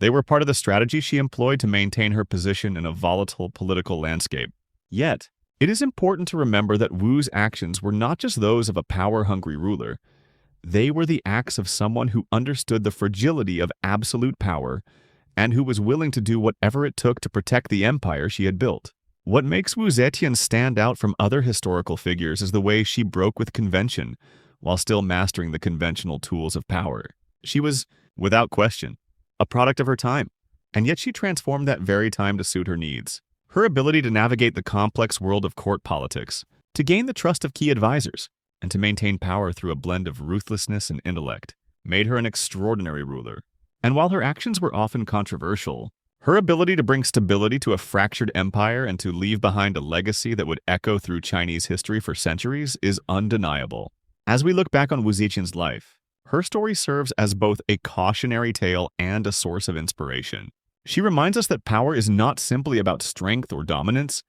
They were part of the strategy she employed to maintain her position in a volatile political landscape. Yet, it is important to remember that Wu's actions were not just those of a power-hungry ruler. They were the acts of someone who understood the fragility of absolute power and who was willing to do whatever it took to protect the empire she had built. What makes Wu Zetian stand out from other historical figures is the way she broke with convention while still mastering the conventional tools of power. She was, without question, a product of her time, and yet she transformed that very time to suit her needs. Her ability to navigate the complex world of court politics, to gain the trust of key advisors, and to maintain power through a blend of ruthlessness and intellect made her an extraordinary ruler. And while her actions were often controversial, her ability to bring stability to a fractured empire and to leave behind a legacy that would echo through Chinese history for centuries is undeniable. As we look back on Wu Zetian's life, her story serves as both a cautionary tale and a source of inspiration. She reminds us that power is not simply about strength or dominance.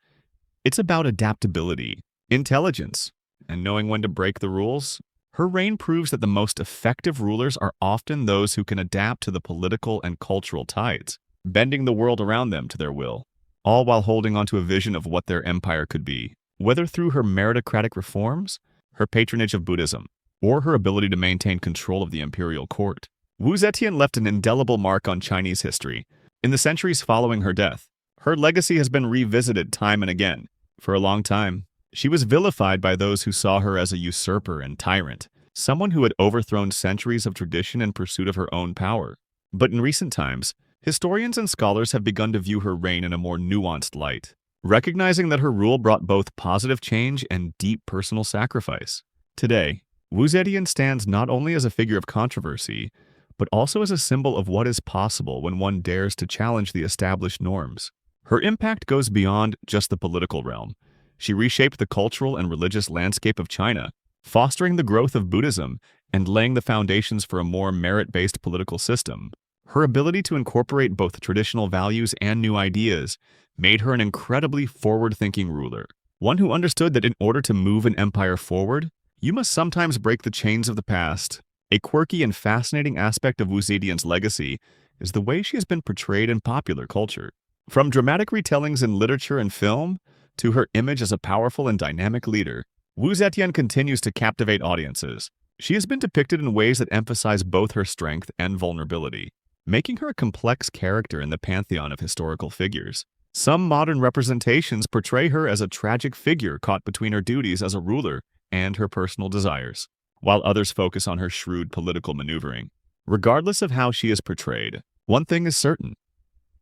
It's about adaptability, intelligence, and knowing when to break the rules. Her reign proves that the most effective rulers are often those who can adapt to the political and cultural tides, bending the world around them to their will, all while holding onto a vision of what their empire could be. Whether through her meritocratic reforms, her patronage of Buddhism, or her ability to maintain control of the imperial court, Wu Zetian left an indelible mark on Chinese history. In the centuries following her death, her legacy has been revisited time and again. For a long time, she was vilified by those who saw her as a usurper and tyrant, someone who had overthrown centuries of tradition in pursuit of her own power. But in recent times, historians and scholars have begun to view her reign in a more nuanced light, recognizing that her rule brought both positive change and deep personal sacrifice. Today, Wu Zetian stands not only as a figure of controversy, but also as a symbol of what is possible when one dares to challenge the established norms. Her impact goes beyond just the political realm. She reshaped the cultural and religious landscape of China, fostering the growth of Buddhism and laying the foundations for a more merit-based political system. Her ability to incorporate both traditional values and new ideas made her an incredibly forward-thinking ruler, one who understood that in order to move an empire forward, you must sometimes break the chains of the past. A quirky and fascinating aspect of Wu Zetian's legacy is the way she has been portrayed in popular culture. From dramatic retellings in literature and film to her image as a powerful and dynamic leader, Wu Zetian continues to captivate audiences. She has been depicted in ways that emphasize both her strength and vulnerability, making her a complex character in the pantheon of historical figures. Some modern representations portray her as a tragic figure caught between her duties as a ruler and her personal desires, while others focus on her shrewd political maneuvering. Regardless of how she is portrayed, one thing is certain: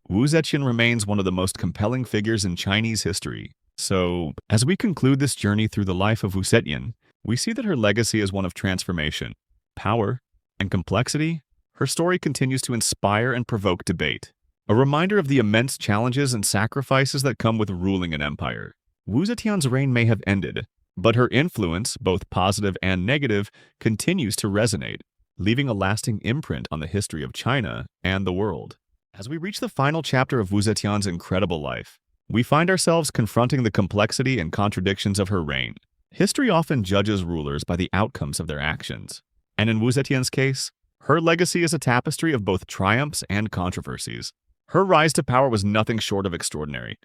Wu Zetian remains one of the most compelling figures in Chinese history. So, as we conclude this journey through the life of Wu Zetian, we see that her legacy is one of transformation, power, and complexity. Her story continues to inspire and provoke debate, a reminder of the immense challenges and sacrifices that come with ruling an empire. Wu Zetian's reign may have ended, but her influence, both positive and negative, continues to resonate, leaving a lasting imprint on the history of China and the world. As we reach the final chapter of Wu Zetian's incredible life, we find ourselves confronting the complexity and contradictions of her reign. History often judges rulers by the outcomes of their actions, and in Wu Zetian's case, her legacy is a tapestry of both triumphs and controversies. Her rise to power was nothing short of extraordinary.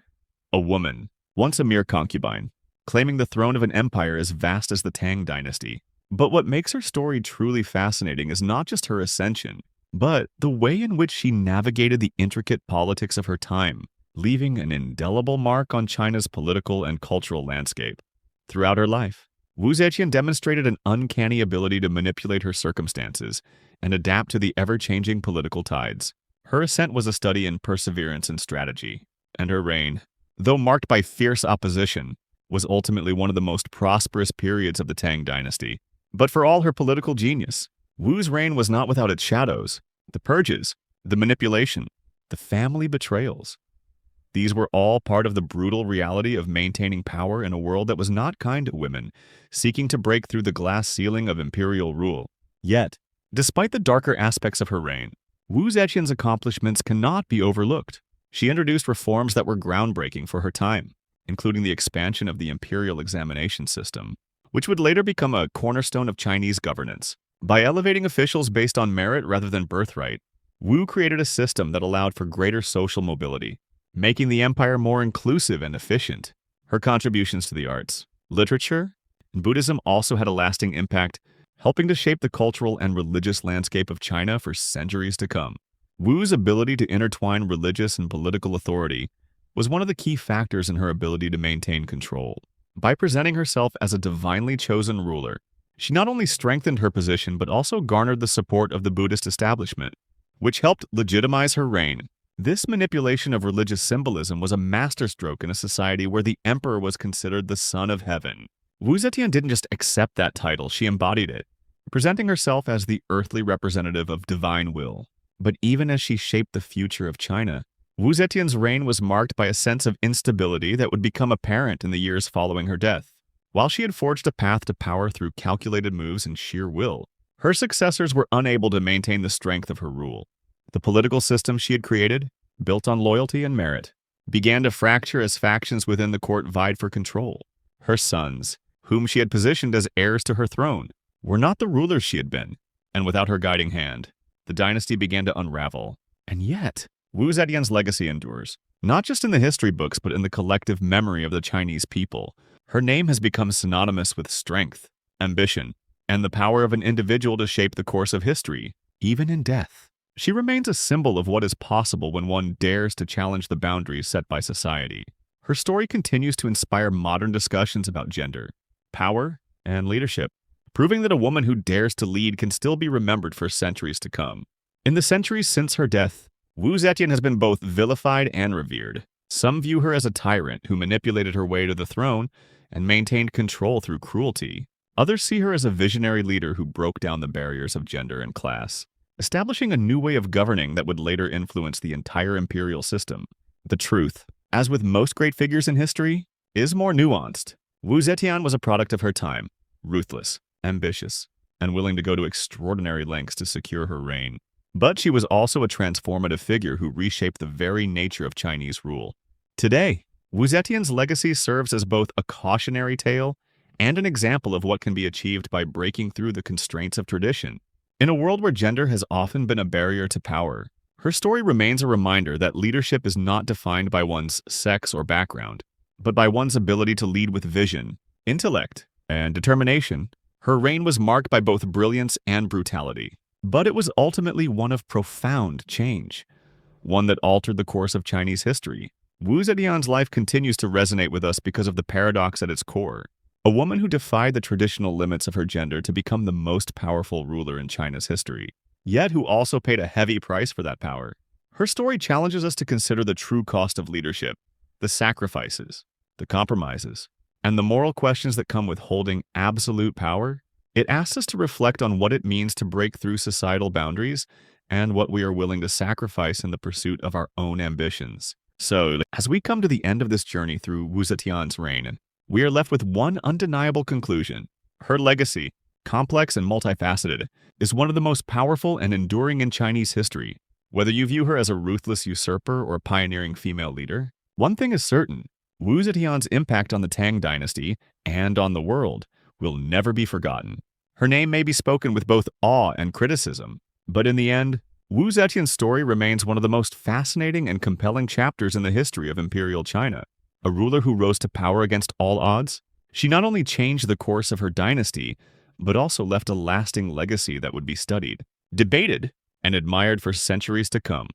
A woman, once a mere concubine, claiming the throne of an empire as vast as the Tang dynasty. But what makes her story truly fascinating is not just her ascension, but the way in which she navigated the intricate politics of her time, leaving an indelible mark on China's political and cultural landscape. Throughout her life, Wu Zetian demonstrated an uncanny ability to manipulate her circumstances and adapt to the ever-changing political tides. Her ascent was a study in perseverance and strategy, and her reign, though marked by fierce opposition, was ultimately one of the most prosperous periods of the Tang dynasty. But for all her political genius, Wu's reign was not without its shadows: the purges, the manipulation, the family betrayals. These were all part of the brutal reality of maintaining power in a world that was not kind to women, seeking to break through the glass ceiling of imperial rule. Yet, despite the darker aspects of her reign, Wu Zetian's accomplishments cannot be overlooked. She introduced reforms that were groundbreaking for her time, including the expansion of the imperial examination system, which would later become a cornerstone of Chinese governance. By elevating officials based on merit rather than birthright, Wu created a system that allowed for greater social mobility, making the empire more inclusive and efficient. Her contributions to the arts, literature, and Buddhism also had a lasting impact, helping to shape the cultural and religious landscape of China for centuries to come. Wu's ability to intertwine religious and political authority was one of the key factors in her ability to maintain control. By presenting herself as a divinely chosen ruler, she not only strengthened her position but also garnered the support of the Buddhist establishment, which helped legitimize her reign. This manipulation of religious symbolism was a masterstroke in a society where the emperor was considered the son of heaven. Wu Zetian didn't just accept that title, she embodied it, presenting herself as the earthly representative of divine will. But even as she shaped the future of China, Wu Zetian's reign was marked by a sense of instability that would become apparent in the years following her death. While she had forged a path to power through calculated moves and sheer will, her successors were unable to maintain the strength of her rule. The political system she had created, built on loyalty and merit, began to fracture as factions within the court vied for control. Her sons, whom she had positioned as heirs to her throne, were not the rulers she had been, and without her guiding hand, the dynasty began to unravel. And yet, Wu Zetian's legacy endures, not just in the history books but in the collective memory of the Chinese people. Her name has become synonymous with strength, ambition, and the power of an individual to shape the course of history, even in death. She remains a symbol of what is possible when one dares to challenge the boundaries set by society. Her story continues to inspire modern discussions about gender, power, and leadership, proving that a woman who dares to lead can still be remembered for centuries to come. In the centuries since her death, Wu Zetian has been both vilified and revered. Some view her as a tyrant who manipulated her way to the throne and maintained control through cruelty. Others see her as a visionary leader who broke down the barriers of gender and class, establishing a new way of governing that would later influence the entire imperial system. The truth, as with most great figures in history, is more nuanced. Wu Zetian was a product of her time, ruthless, ambitious, and willing to go to extraordinary lengths to secure her reign. But she was also a transformative figure who reshaped the very nature of Chinese rule. Today, Wu Zetian's legacy serves as both a cautionary tale and an example of what can be achieved by breaking through the constraints of tradition. In a world where gender has often been a barrier to power, her story remains a reminder that leadership is not defined by one's sex or background, but by one's ability to lead with vision, intellect, and determination. Her reign was marked by both brilliance and brutality, but it was ultimately one of profound change, one that altered the course of Chinese history. Wu Zetian's life continues to resonate with us because of the paradox at its core. A woman who defied the traditional limits of her gender to become the most powerful ruler in China's history, yet who also paid a heavy price for that power. Her story challenges us to consider the true cost of leadership, the sacrifices, the compromises, and the moral questions that come with holding absolute power. It asks us to reflect on what it means to break through societal boundaries and what we are willing to sacrifice in the pursuit of our own ambitions. So, as we come to the end of this journey through Wu Zetian's reign, we are left with one undeniable conclusion. Her legacy, complex and multifaceted, is one of the most powerful and enduring in Chinese history. Whether you view her as a ruthless usurper or a pioneering female leader, one thing is certain: Wu Zetian's impact on the Tang dynasty and on the world will never be forgotten. Her name may be spoken with both awe and criticism, but in the end, Wu Zetian's story remains one of the most fascinating and compelling chapters in the history of imperial China. A ruler who rose to power against all odds, she not only changed the course of her dynasty, but also left a lasting legacy that would be studied, debated, and admired for centuries to come.